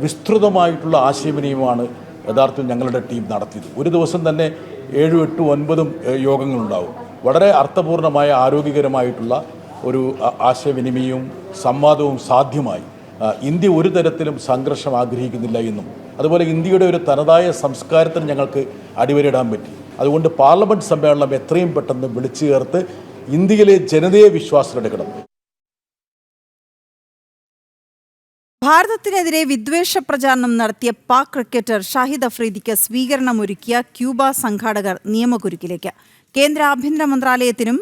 വിസ്തൃതമായിട്ടുള്ള ആശയവിനിമയമാണ് യഥാർത്ഥത്തിൽ ഞങ്ങളുടെ ടീം നടത്തിയത്. ഒരു ദിവസം തന്നെ 7, 8, 9 യോഗങ്ങളുണ്ടാവും. വളരെ അർത്ഥപൂർണമായ ആരോഗ്യകരമായിട്ടുള്ള ഒരു ആശയവിനിമയവും സംവാദവും സാധ്യമായി. ഇന്ത്യ ഒരു തരത്തിലും സംഘർഷം ആഗ്രഹിക്കുന്നില്ല എന്നും അതുപോലെ ഇന്ത്യയുടെ ഒരു തനതായ സംസ്കാരത്തിന് ഞങ്ങൾക്ക് അടിവരയിടാൻ പറ്റി. അതുകൊണ്ട് പാർലമെൻറ്റ് സമ്മേളനം എത്രയും പെട്ടെന്ന് വിളിച്ചു ചേർത്ത് ഇന്ത്യയിലെ ജനതയെ വിശ്വാസത്തിലെടുക്കണം. ഭാരതത്തിനെതിരെ വിദ്വേഷ പ്രചാരണം നടത്തിയ പാക് ക്രിക്കറ്റർ ഷാഹിദ് അഫ്രീദിക്ക് സ്വീകരണമൊരുക്കിയ ക്യൂബ സംഘാടകർ നിയമക്കുരുക്കിലേക്ക്. കേന്ദ്ര ആഭ്യന്തര മന്ത്രാലയത്തിനും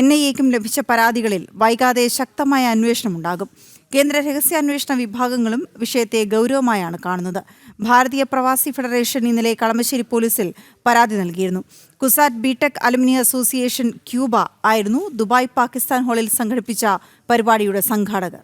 NIAയ്ക്കും ലഭിച്ച പരാതികളിൽ വൈകാതെ ശക്തമായ അന്വേഷണമുണ്ടാകും. കേന്ദ്ര രഹസ്യാന്വേഷണ വിഭാഗങ്ങളും വിഷയത്തെ ഗൗരവമായാണ് കാണുന്നത്. ഭാരതീയ പ്രവാസി ഫെഡറേഷൻ ഇന്നലെ കളമശ്ശേരി പോലീസിൽ പരാതി നൽകിയിരുന്നു. കുസാറ്റ് ബിടെക് അലുമിനി അസോസിയേഷൻ ക്യൂബ ആയിരുന്നു ദുബായ് പാകിസ്ഥാൻ ഹാളിൽ സംഘടിപ്പിച്ച പരിപാടിയുടെ സംഘാടകർ.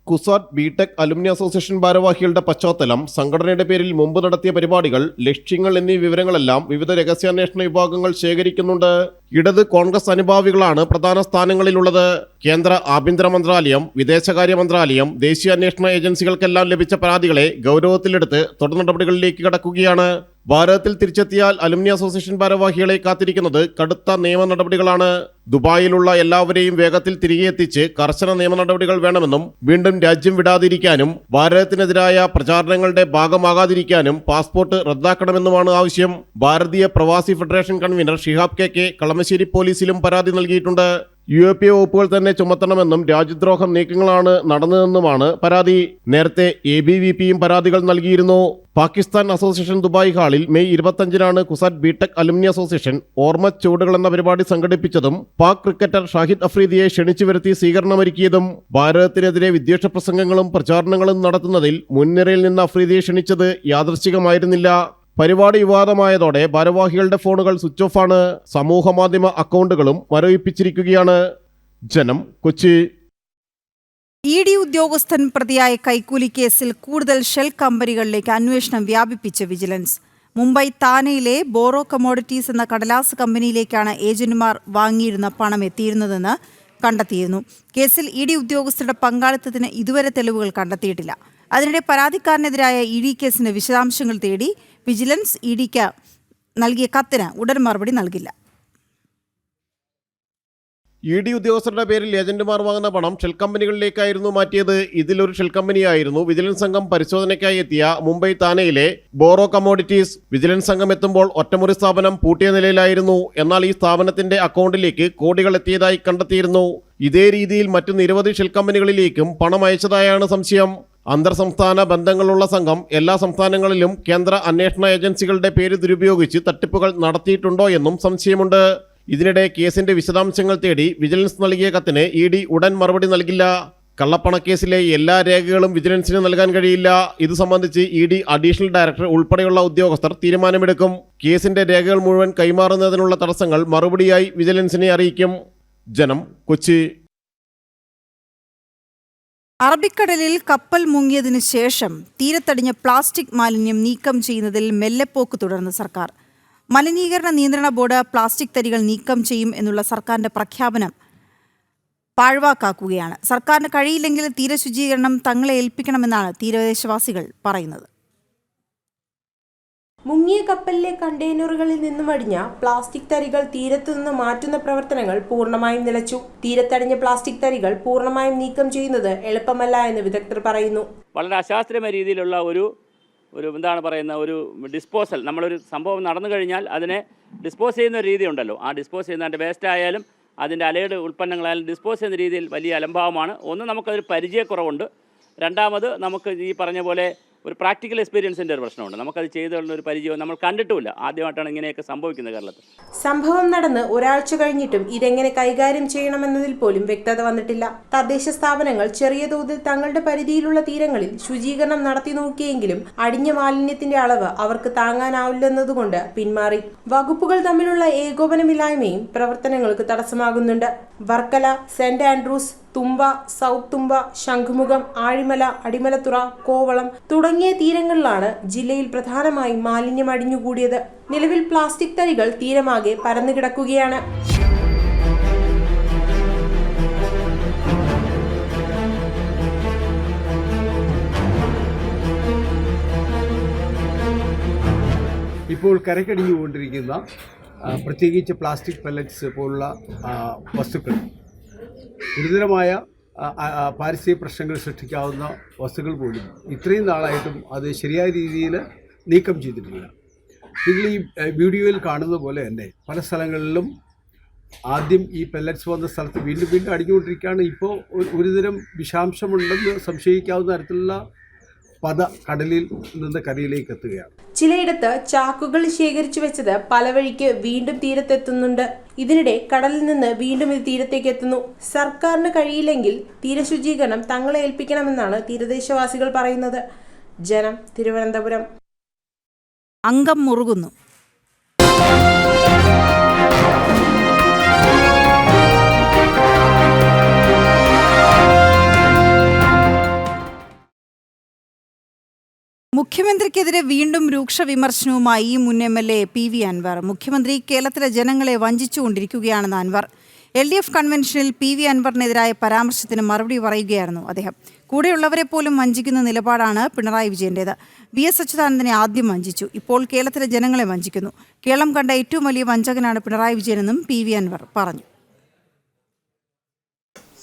കുസാറ്റ് ബിടെക് അലുമിനി അസോസിയേഷൻ ഭാരവാഹികളുടെ പശ്ചാത്തലം, സംഘടനയുടെ പേരിൽ മുമ്പ് നടത്തിയ പരിപാടികൾ, ലക്ഷ്യങ്ങൾ എന്നീ വിവരങ്ങളെല്ലാം വിവിധ രഹസ്യാന്വേഷണ വിഭാഗങ്ങൾ ശേഖരിക്കുന്നുണ്ട്. ഇടത് കോൺഗ്രസ് അനുഭാവികളാണ് പ്രധാന സ്ഥാനങ്ങളിലുള്ളത്. കേന്ദ്ര ആഭ്യന്തര മന്ത്രാലയം, വിദേശകാര്യ മന്ത്രാലയം, ദേശീയ അന്വേഷണ ഏജൻസികൾക്കെല്ലാം ലഭിച്ച പരാതികളെ ഗൗരവത്തിലെടുത്ത് തുടർ നടപടികളിലേക്ക് കടക്കുകയാണ്. ഭാരതത്തിൽ തിരിച്ചെത്തിയാൽ അലുമിനി അസോസിയേഷൻ ഭാരവാഹികളെ കാത്തിരിക്കുന്നത് കടുത്ത നിയമ നടപടികളാണ്. ദുബായിലുള്ള എല്ലാവരെയും വേഗത്തിൽ തിരികെ എത്തിച്ച് കർശന നിയമ നടപടികൾ വേണമെന്നും വീണ്ടും രാജ്യം വിടാതിരിക്കാനും ഭാരതത്തിനെതിരായ പ്രചാരണങ്ങളുടെ ഭാഗമാകാതിരിക്കാനും പാസ്പോർട്ട് റദ്ദാക്കണമെന്നുമാണ് ആവശ്യം. ഭാരതീയ പ്രവാസി federation convener Shihab KK Kalamassery പോലീസിലും പരാതി നൽകിയിട്ടുണ്ട്. UAPA വകുപ്പുകൾ തന്നെ ചുമത്തണമെന്നും രാജ്യദ്രോഹ നീക്കങ്ങളാണ് നടന്നതെന്നുമാണ് പരാതി. നേരത്തെ ABVPയും പരാതികൾ നൽകിയിരുന്നു. പാകിസ്ഥാൻ അസോസിയേഷൻ ദുബായ് ഹാളിൽ മെയ് 25-നാണ് കുസാറ്റ് ബിടെക് അലുമിനി അസോസിയേഷൻ ഓർമ്മ ചുവടുകൾ എന്ന പരിപാടി സംഘടിപ്പിച്ചതും പാക് ക്രിക്കറ്റർ ഷാഹിദ് അഫ്രീദിയെ ക്ഷണിച്ചു വരുത്തി സ്വീകരണമൊരുക്കിയതും. ഭാരതത്തിനെതിരെ വിദ്വേഷ പ്രസംഗങ്ങളും പ്രചാരണങ്ങളും നടത്തുന്നതിൽ മുൻനിരയിൽ നിന്ന് അഫ്രീദിയെ ക്ഷണിച്ചത് യാദൃശ്ചികമായിരുന്നില്ല. പരിപാടി വിവാദമായതോടെ ഭാരവാഹികളുടെ ഫോണുകൾ സ്വിച്ച് ഓഫാണ്. സമൂഹ മാധ്യമ അക്കൗണ്ടുകളും മരവിപ്പിച്ചിരിക്കുകയാണ്. ജനം, കൊച്ചി. ED ഉദ്യോഗസ്ഥൻ പ്രതിയായ കൈക്കൂലി കേസിൽ കൂടുതൽ ഷെൽ കമ്പനികളിലേക്ക് അന്വേഷണം വ്യാപിപ്പിച്ച് വിജിലൻസ്. മുംബൈ താനെയിലെ ബോറോ കമോഡിറ്റീസ് എന്ന കടലാസ് കമ്പനിയിലേക്കാണ് ഏജന്റുമാർ വാങ്ങിയിരുന്ന പണം എത്തിയിരുന്നതെന്ന് കണ്ടെത്തിയിരുന്നു. കേസിൽ ED ഉദ്യോഗസ്ഥരുടെ പങ്കാളിത്തത്തിന് ഇതുവരെ തെളിവുകൾ കണ്ടെത്തിയിട്ടില്ല. അതിനിടെ പരാതിക്കാരനെതിരായ ED കേസിന്റെ വിശദാംശങ്ങൾ തേടി വിജിലൻസ് EDക്ക് നൽകിയ കത്തിന് ഉടൻ മറുപടി നൽകില്ല. ED ഉദ്യോഗസ്ഥരുടെ പേരിൽ ഏജന്റുമാർ വാങ്ങുന്ന പണം ഷെൽ കമ്പനികളിലേക്കായിരുന്നു മാറ്റിയത്. ഇതിലൊരു ഷെൽ കമ്പനിയായിരുന്നു വിജിലൻസ് സംഘം പരിശോധനയ്ക്കായി എത്തിയ മുംബൈ താനെയിലെ ബോറോ കമോഡിറ്റീസ്. വിജിലൻസ് സംഘം എത്തുമ്പോൾ ഒറ്റമുറി സ്ഥാപനം പൂട്ടിയ നിലയിലായിരുന്നു. എന്നാൽ ഈ സ്ഥാപനത്തിന്റെ അക്കൗണ്ടിലേക്ക് കോടികൾ എത്തിയതായി കണ്ടെത്തിയിരുന്നു. ഇതേ രീതിയിൽ മറ്റു നിരവധി ഷെൽ കമ്പനികളിലേക്കും പണം അയച്ചതായാണ് സംശയം. അന്തർ സംസ്ഥാന ബന്ധങ്ങളുള്ള സംഘം എല്ലാ സംസ്ഥാനങ്ങളിലും കേന്ദ്ര അന്വേഷണ ഏജൻസികളുടെ പേര് ദുരുപയോഗിച്ച് തട്ടിപ്പുകൾ നടത്തിയിട്ടുണ്ടോ എന്നും സംശയമുണ്ട്. ഇതിനിടെ കേസിന്റെ വിശദാംശങ്ങൾ തേടി വിജിലൻസ് നൽകിയ കത്തിന് ED ഉടൻ മറുപടി നൽകില്ല. കള്ളപ്പണക്കേസിലെ എല്ലാ രേഖകളും വിജിലൻസിന് നൽകാൻ കഴിയില്ല. ഇത് സംബന്ധിച്ച് ED അഡീഷണൽ ഡയറക്ടർ ഉൾപ്പെടെയുള്ള ഉദ്യോഗസ്ഥർ തീരുമാനമെടുക്കും. കേസിന്റെ രേഖകൾ മുഴുവൻ കൈമാറുന്നതിനുള്ള തടസ്സങ്ങൾ മറുപടിയായി വിജിലൻസിനെ അറിയിക്കും. ജനം, കൊച്ചി. അറബിക്കടലിൽ കപ്പൽ മുങ്ങിയതിനു ശേഷം തീരത്തടിഞ്ഞ പ്ലാസ്റ്റിക് മാലിന്യം നീക്കം ചെയ്യുന്നതിൽ മെല്ലെപ്പോക്ക് തുടർന്ന് സർക്കാർ. മലിനീകരണ നിയന്ത്രണ ബോർഡ് പ്ലാസ്റ്റിക് തരികൾ നീക്കം ചെയ്യും എന്നുള്ള സർക്കാരിന്റെ പ്രഖ്യാപനം പാഴ്വാക്കാക്കുകയാണ്. സർക്കാരിന് കഴിയില്ലെങ്കിൽ തീരശുചീകരണം തങ്ങളെ ഏൽപ്പിക്കണമെന്നാണ് തീരദേശവാസികൾ പറയുന്നത്. മുങ്ങിയ കപ്പലിലെ കണ്ടെയ്നറുകളിൽ നിന്നും അടിഞ്ഞ പ്ലാസ്റ്റിക് തരികൾ തീരത്തുനിന്ന് മാറ്റുന്ന പ്രവർത്തനങ്ങൾ പൂർണ്ണമായും നിലച്ചു. തീരത്തടിഞ്ഞ പ്ലാസ്റ്റിക് തരികൾ പൂർണ്ണമായും നീക്കം ചെയ്യുന്നത് എളുപ്പമല്ല എന്ന് വിദഗ്ധർ പറയുന്നു. വളരെ അശാസ്ത്രീയമായ രീതിയിലുള്ള ഒരു എന്താണ് പറയുന്ന ഒരു ഡിസ്പോസൽ, നമ്മളൊരു സംഭവം നടന്നു കഴിഞ്ഞാൽ അതിനെ ഡിസ്പോസ് ചെയ്യുന്ന ഒരു രീതി ഉണ്ടല്ലോ. ആ ഡിസ്പോസ് ചെയ്യുന്ന അതിൻ്റെ വേസ്റ്റ് ആയാലും അതിൻ്റെ അലയുടെ ഉൽപ്പന്നങ്ങളായാലും ഡിസ്പോസ് ചെയ്യുന്ന രീതിയിൽ വലിയ അലംഭാവമാണ്. ഒന്ന്, നമുക്കതൊരു പരിചയക്കുറവുണ്ട്. രണ്ടാമത്, നമുക്ക് ഈ പറഞ്ഞ പോലെ ഒരു പ്രാക്ടിക്കൽ എക്സ്പീരിയൻസിൻ്റെ ഒരു പ്രശ്നമുണ്ട്. നമുക്കത് ചെയ്തുള്ള ഒരു പരിചയം നമ്മൾ കണ്ടിട്ടുമില്ല. ആദ്യമായിട്ടാണ് ഇങ്ങനെയൊക്കെ സംഭവിക്കുന്നത് കേരളത്തിൽ. സംഭവം നടന്ന് ഒരാഴ്ച കഴിഞ്ഞിട്ടും ഇതെങ്ങനെ കൈകാര്യം ചെയ്യണമെന്നതിൽ പോലും വ്യക്തത വന്നിട്ടില്ല. തദ്ദേശ സ്ഥാപനങ്ങൾ ചെറിയ തോതിൽ തങ്ങളുടെ പരിധിയിലുള്ള തീരങ്ങളിൽ ശുചീകരണം നടത്തി നോക്കിയെങ്കിലും അടിഞ്ഞ മാലിന്യത്തിന്റെ അളവ് അവർക്ക് താങ്ങാനാവില്ലെന്നതുകൊണ്ട് പിന്മാറി. വകുപ്പുകൾ തമ്മിലുള്ള ഏകോപനമില്ലായ്മയും പ്രവർത്തനങ്ങൾക്ക് തടസ്സമാകുന്നുണ്ട്. വർക്കല, സെന്റ് ആൻഡ്രൂസ്, തുമ്പ, സൗത്ത് തുമ്പ, ശംഖുമുഖം, ആഴിമല, അടിമലത്തുറ, കോവളം തുടങ്ങിയ തീരങ്ങളിലാണ് ജില്ലയിൽ പ്രധാനമായും മാലിന്യം അടിഞ്ഞുകൂടിയത്. നിലവിൽ പ്ലാസ്റ്റിക് തരികൾ തീരമാകെ പരന്നുകിടക്കുകയാണ്. ഇപ്പോൾ കരക്കടിഞ്ഞുകൊണ്ടിരിക്കുന്ന പ്രത്യേകിച്ച് പ്ലാസ്റ്റിക് പെല്ലറ്റ്സ് പോലുള്ള വസ്തുക്കൾ ഗുരുതരമായ പാരിസ്ഥിതിക പ്രശ്നങ്ങൾ സൃഷ്ടിക്കാവുന്ന വസ്തുക്കൾ പോലും ഇത്രയും നാളായിട്ടും അത് ശരിയായ രീതിയിൽ നീക്കം ചെയ്തിട്ടില്ല. നിങ്ങൾ ഈ വീഡിയോയിൽ കാണുന്ന പോലെ തന്നെ പല സ്ഥലങ്ങളിലും ആദ്യം ഈ പെല്ലറ്റ്സ് വന്ന സ്ഥലത്ത് വീണ്ടും വീണ്ടും അടിഞ്ഞുകൊണ്ടിരിക്കുകയാണ്. ഇപ്പോൾ ഒരുതരം വിഷാംശമുണ്ടെന്ന് സംശയിക്കാവുന്ന തരത്തിലുള്ള പത കടലിൽ നിന്ന് കരയിലേക്ക് എത്തുകയാണ്. ചിലയിടത്ത് ചാക്കുകൾ ശേഖരിച്ചു വെച്ചത് പല വഴിക്ക് വീണ്ടും തീരത്തെത്തുന്നുണ്ട്. ഇതിനിടെ കടലിൽ നിന്ന് വീണ്ടും ഇത് തീരത്തേക്ക് എത്തുന്നു. സർക്കാരിന് കഴിയില്ലെങ്കിൽ തീരശുചീകരണം തങ്ങളെ ഏൽപ്പിക്കണമെന്നാണ് തീരദേശവാസികൾ പറയുന്നത്. ജനം, തിരുവനന്തപുരം. അംഗം മുറുകുന്നു. മുഖ്യമന്ത്രിക്കെതിരെ വീണ്ടും രൂക്ഷ വിമർശനവുമായി മുൻ MLA PV അൻവർ. മുഖ്യമന്ത്രി കേരളത്തിലെ ജനങ്ങളെ വഞ്ചിച്ചുകൊണ്ടിരിക്കുകയാണെന്ന് അൻവർ. LDF കൺവെൻഷനിൽ PV അൻവറിനെതിരായ പരാമർശത്തിന് മറുപടി പറയുകയായിരുന്നു അദ്ദേഹം. കൂടെയുള്ളവരെ പോലും വഞ്ചിക്കുന്ന നിലപാടാണ് പിണറായി വിജയൻ്റേത്. VS അച്യുതാനന്ദനെ ആദ്യം വഞ്ചിച്ചു, ഇപ്പോൾ കേരളത്തിലെ ജനങ്ങളെ വഞ്ചിക്കുന്നു. കേരളം കണ്ട ഏറ്റവും വലിയ വഞ്ചകനാണ് പിണറായി വിജയനെന്നും PV അൻവർ പറഞ്ഞു.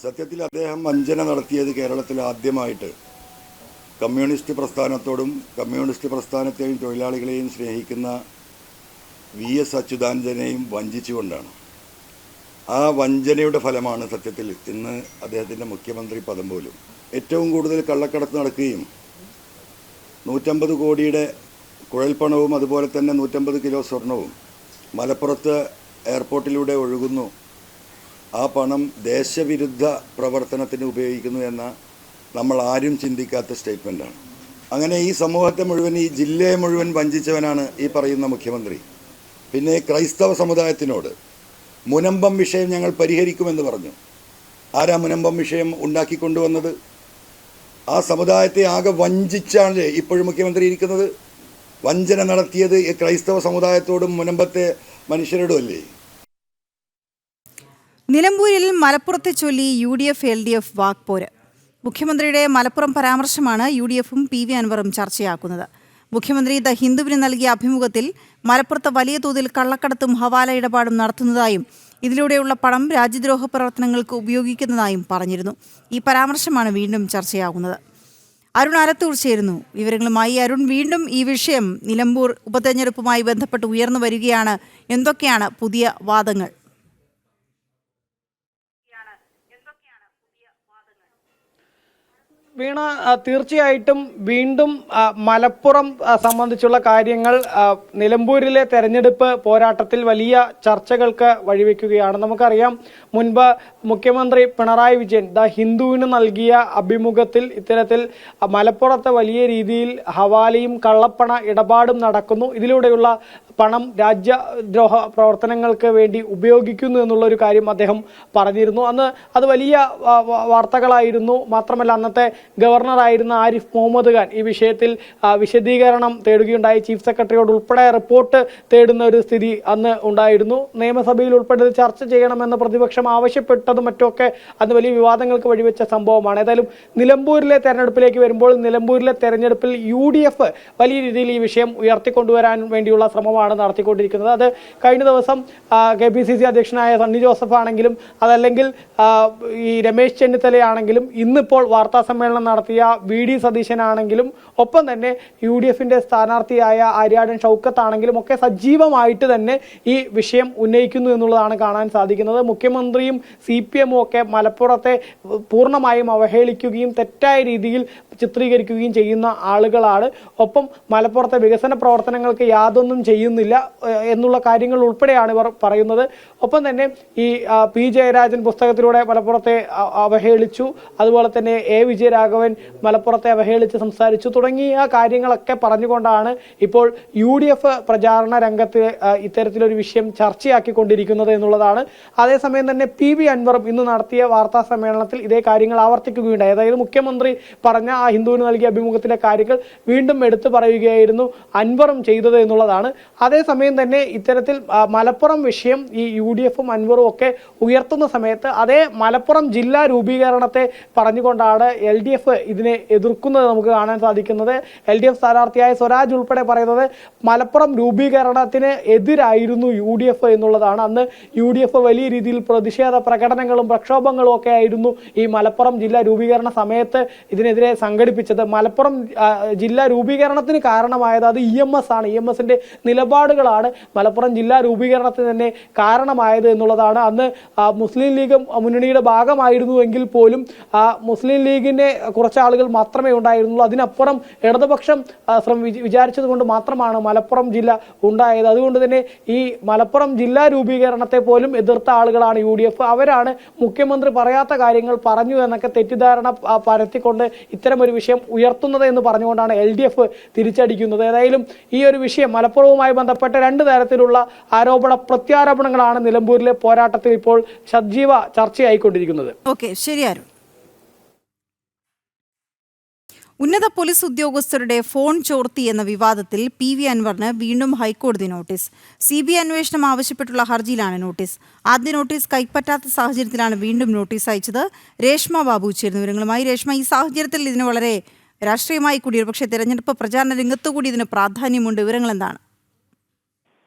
സത്യത്തിൽ അദ്ദേഹം വഞ്ചന നടത്തിയത് കേരളത്തിൽ ആദ്യമായിട്ട് കമ്മ്യൂണിസ്റ്റ് പ്രസ്ഥാനത്തോടും കമ്മ്യൂണിസ്റ്റ് പ്രസ്ഥാനത്തെയും തൊഴിലാളികളെയും സ്നേഹിക്കുന്ന VS അച്യുതാനന്ദനെയും വഞ്ചിച്ചുകൊണ്ടാണ്. ആ വഞ്ചനയുടെ ഫലമാണ് സത്യത്തിൽ ഇന്ന് അദ്ദേഹത്തിൻ്റെ മുഖ്യമന്ത്രി പദം പോലും. ഏറ്റവും കൂടുതൽ കള്ളക്കടത്ത് നടക്കുകയും 150 കോടിയുടെ കുഴൽപ്പണവും അതുപോലെ തന്നെ 150 കിലോ സ്വർണവും മലപ്പുറത്ത് എയർപോർട്ടിലൂടെ ഒഴുകുന്നു. ആ പണം ദേശവിരുദ്ധ പ്രവർത്തനത്തിന് ഉപയോഗിക്കുന്നു എന്ന നമ്മൾ ആരും ചിന്തിക്കാത്ത സ്റ്റേറ്റ്മെൻറ്റാണ്. അങ്ങനെ ഈ സമൂഹത്തെ മുഴുവൻ, ഈ ജില്ലയെ മുഴുവൻ വഞ്ചിച്ചവനാണ് ഈ പറയുന്ന മുഖ്യമന്ത്രി. പിന്നെ ക്രൈസ്തവ സമുദായത്തിനോട് മുനമ്പം വിഷയം ഞങ്ങൾ പരിഹരിക്കുമെന്ന് പറഞ്ഞു. ആരാ മുനമ്പം വിഷയം ഉണ്ടാക്കിക്കൊണ്ടുവന്നത്? ആ സമുദായത്തെ ആകെ വഞ്ചിച്ചാണ് ഇപ്പോഴും മുഖ്യമന്ത്രി ഇരിക്കുന്നത്. വഞ്ചന നടത്തിയത് ഈ ക്രൈസ്തവ സമുദായത്തോടും മുനമ്പത്തെ മനുഷ്യരോടും അല്ലേ? നിലമ്പൂരിൽ മലപ്പുറത്തെ ചൊല്ലി UDF LDF വാക്പോര്. മുഖ്യമന്ത്രിയുടെ മലപ്പുറം പരാമർശമാണ് UDFും PV അൻവറും ചർച്ചയാക്കുന്നത്. മുഖ്യമന്ത്രി ദ ഹിന്ദുവിന് നൽകിയ അഭിമുഖത്തിൽ മലപ്പുറത്ത് വലിയ തോതിൽ കള്ളക്കടത്തും ഹവാല ഇടപാടും നടത്തുന്നതായും ഇതിലൂടെയുള്ള പണം രാജ്യദ്രോഹ പ്രവർത്തനങ്ങൾക്ക് ഉപയോഗിക്കുന്നതായും പറഞ്ഞിരുന്നു. ഈ പരാമർശമാണ് വീണ്ടും ചർച്ചയാകുന്നത്. അരുൺ ആലത്തൂർ ചേരുന്നു വിവരങ്ങളുമായി. അരുൺ, വീണ്ടും ഈ വിഷയം നിലമ്പൂർ ഉപതെരഞ്ഞെടുപ്പുമായി ബന്ധപ്പെട്ട് ഉയർന്നു വരികയാണ്. എന്തൊക്കെയാണ് പുതിയ വാദങ്ങൾ? വീണ, തീർച്ചയായിട്ടും വീണ്ടും മലപ്പുറം സംബന്ധിച്ചുള്ള കാര്യങ്ങൾ നിലമ്പൂരിലെ തെരഞ്ഞെടുപ്പ് പോരാട്ടത്തിൽ വലിയ ചർച്ചകൾക്ക് വഴിവെക്കുകയാണ്. നമുക്കറിയാം, മുൻപ് മുഖ്യമന്ത്രി പിണറായി വിജയൻ ദ ഹിന്ദുവിന് നൽകിയ അഭിമുഖത്തിൽ ഇത്തരത്തിൽ മലപ്പുറത്തെ വലിയ രീതിയിൽ ഹവാലയും കള്ളപ്പണ ഇടപാടും നടക്കുന്നു, ഇതിലൂടെയുള്ള പണം രാജ്യദ്രോഹ പ്രവർത്തനങ്ങൾക്ക് വേണ്ടി ഉപയോഗിക്കുന്നു എന്നുള്ളൊരു കാര്യം അദ്ദേഹം പറഞ്ഞിരുന്നു. അന്ന് അത് വലിയ വാർത്തകളായിരുന്നു. മാത്രമല്ല, അന്നത്തെ ഗവർണറായിരുന്ന ആരിഫ് മുഹമ്മദ് ഖാൻ ഈ വിഷയത്തിൽ വിശദീകരണം തേടുകയുണ്ടായി. ചീഫ് സെക്രട്ടറിയോട് ഉൾപ്പെടെ റിപ്പോർട്ട് തേടുന്ന ഒരു സ്ഥിതി അന്ന് ഉണ്ടായിരുന്നു. നിയമസഭയിൽ ഉൾപ്പെടെ ചർച്ച ചെയ്യണമെന്ന് പ്രതിപക്ഷം ആവശ്യപ്പെട്ടതും മറ്റുമൊക്കെ അന്ന് വലിയ വിവാദങ്ങൾക്ക് വഴിവെച്ച സംഭവമാണ്. ഏതായാലും നിലമ്പൂരിലെ തെരഞ്ഞെടുപ്പിലേക്ക് വരുമ്പോൾ നിലമ്പൂരിലെ തെരഞ്ഞെടുപ്പിൽ UDF വലിയ രീതിയിൽ ഈ വിഷയം ഉയർത്തിക്കൊണ്ടുവരാൻ വേണ്ടിയുള്ള ശ്രമമാണ് പ്രചരണമാണ് നടത്തിക്കൊണ്ടിരിക്കുന്നത്. അത് കഴിഞ്ഞ ദിവസം KPCC അധ്യക്ഷനായ സണ്ണി ജോസഫ് ആണെങ്കിലും അതല്ലെങ്കിൽ ഈ രമേശ് ചെന്നിത്തലയാണെങ്കിലും ഇന്നിപ്പോൾ വാർത്താ സമ്മേളനം നടത്തിയ VD സതീശനാണെങ്കിലും ഒപ്പം തന്നെ UDFന്റെ സ്ഥാനാർത്ഥിയായ ആര്യാടൻ ഷൗക്കത്താണെങ്കിലും ഒക്കെ സജീവമായിട്ട് തന്നെ ഈ വിഷയം ഉന്നയിക്കുന്നു എന്നുള്ളതാണ് കാണാൻ സാധിക്കുന്നത്. മുഖ്യമന്ത്രിയും CPM ഒക്കെ മലപ്പുറത്തെ പൂർണ്ണമായും അവഹേളിക്കുകയും തെറ്റായ രീതിയിൽ ചിത്രീകരിക്കുകയും ചെയ്യുന്ന ആളുകളാണ്. ഒപ്പം മലപ്പുറത്തെ വികസന പ്രവർത്തനങ്ങൾക്ക് യാതൊന്നും ചെയ്യുന്നില്ല എന്നുള്ള കാര്യങ്ങൾ ഉൾപ്പെടെയാണ് ഇവർ പറയുന്നത്. ഒപ്പം തന്നെ ഈ P ജയരാജൻ പുസ്തകത്തിലൂടെ മലപ്പുറത്തെ അവഹേളിച്ചു, അതുപോലെ തന്നെ A വിജയരാഘവൻ മലപ്പുറത്തെ അവഹേളിച്ച് സംസാരിച്ചു തുടങ്ങിയ കാര്യങ്ങളൊക്കെ പറഞ്ഞുകൊണ്ടാണ് ഇപ്പോൾ UDF പ്രചാരണ രംഗത്ത് ഇത്തരത്തിലൊരു വിഷയം ചർച്ചയാക്കിക്കൊണ്ടിരിക്കുന്നത് എന്നുള്ളതാണ്. അതേസമയം തന്നെ PV അൻവറും ഇന്ന് നടത്തിയ വാർത്താ സമ്മേളനത്തിൽ ഇതേ കാര്യങ്ങൾ ആവർത്തിക്കുകയുണ്ടായി. അതായത് മുഖ്യമന്ത്രി പറഞ്ഞ ആ ഹിന്ദുവിന് നൽകിയ അഭിമുഖത്തിലെ കാര്യങ്ങൾ വീണ്ടും എടുത്തു പറയുകയായിരുന്നു അൻവറും ചെയ്തത് എന്നുള്ളതാണ്. അതേസമയം തന്നെ ഇത്തരത്തിൽ മലപ്പുറം വിഷയം ഈ UDFും അൻവറും ഒക്കെ ഉയർത്തുന്ന സമയത്ത് അതേ മലപ്പുറം ജില്ലാ രൂപീകരണത്തെ പറഞ്ഞുകൊണ്ടാണ് LDF ഇതിനെ എതിർക്കുന്നത് നമുക്ക് കാണാൻ സാധിക്കുന്നത്. LDF സ്ഥാനാർത്ഥിയായ സ്വരാജ് ഉൾപ്പെടെ പറയുന്നത് മലപ്പുറം രൂപീകരണത്തിന് എതിരായിരുന്നു UDF എന്നുള്ളതാണ്. അന്ന് UDF വലിയ രീതിയിൽ പ്രതിഷേധ പ്രകടനങ്ങളും പ്രക്ഷോഭങ്ങളും ഒക്കെ ആയിരുന്നു ഈ മലപ്പുറം ജില്ലാ രൂപീകരണ സമയത്ത് ഇതിനെതിരെ സംഘടിപ്പിച്ചത്. മലപ്പുറം ജില്ലാ രൂപീകരണത്തിന് കാരണമായത് അത് EMS ആണ്. EMSന്റെ നിലപാടുകളാണ് മലപ്പുറം ജില്ലാ രൂപീകരണത്തിന് തന്നെ കാരണമായത് എന്നുള്ളതാണ്. അന്ന് മുസ്ലിം ലീഗ് മുന്നണിയുടെ ഭാഗമായിരുന്നു എങ്കിൽ പോലും മുസ്ലിം ലീഗിന്റെ കുറച്ച് ആളുകൾ മാത്രമേ ഉണ്ടായിരുന്നുള്ളൂ. അതിനപ്പുറം ഇടതുപക്ഷം വിചാരിച്ചത് കൊണ്ട് മാത്രമാണ് മലപ്പുറം ജില്ല ഉണ്ടായത്. അതുകൊണ്ട് തന്നെ ഈ മലപ്പുറം ജില്ലാ രൂപീകരണത്തെ പോലും എതിർത്ത ആളുകളാണ് UDF. അവരാണ് മുഖ്യമന്ത്രി പറയാത്ത കാര്യങ്ങൾ പറഞ്ഞു എന്നൊക്കെ തെറ്റിദ്ധാരണ പരത്തിക്കൊണ്ട് ഇത്തരമൊരു വിഷയം ഉയർത്തുന്നത് എന്ന് പറഞ്ഞുകൊണ്ടാണ് LDF തിരിച്ചടിക്കുന്നത്. ഏതായാലും ഈ ഒരു വിഷയം മലപ്പുറവുമായി ബന്ധപ്പെട്ട രണ്ട് തരത്തിലുള്ള ആരോപണ പ്രത്യാരോപണങ്ങളാണ് നിലമ്പൂരിലെ പോരാട്ടത്തിൽ ഇപ്പോൾ സജീവ ചർച്ചയായിക്കൊണ്ടിരിക്കുന്നത്. ഓക്കെ, ശരി അരുൺ. ഉന്നത പോലീസ് ഉദ്യോഗസ്ഥരുടെ ഫോൺ ചോർത്തി എന്ന വിവാദത്തിൽ PV അൻവറിന് വീണ്ടും ഹൈക്കോടതി നോട്ടീസ്. CBI അന്വേഷണം ആവശ്യപ്പെട്ടുള്ള ഹർജിയിലാണ് നോട്ടീസ്. ആദ്യ നോട്ടീസ് കൈപ്പറ്റാത്ത സാഹചര്യത്തിലാണ് വീണ്ടും നോട്ടീസ് അയച്ചത്. രേഷ്മ ബാബു ചേരുന്ന വിവരങ്ങളുമായി. രേഷ്മ, ഈ സാഹചര്യത്തിൽ ഇതിന് വളരെ രാഷ്ട്രീയമായി കൂടി ഒരു പക്ഷേ തെരഞ്ഞെടുപ്പ് പ്രചാരണ രംഗത്തുകൂടി ഇതിന് പ്രാധാന്യമുണ്ട്. വിവരങ്ങൾ എന്താണ്?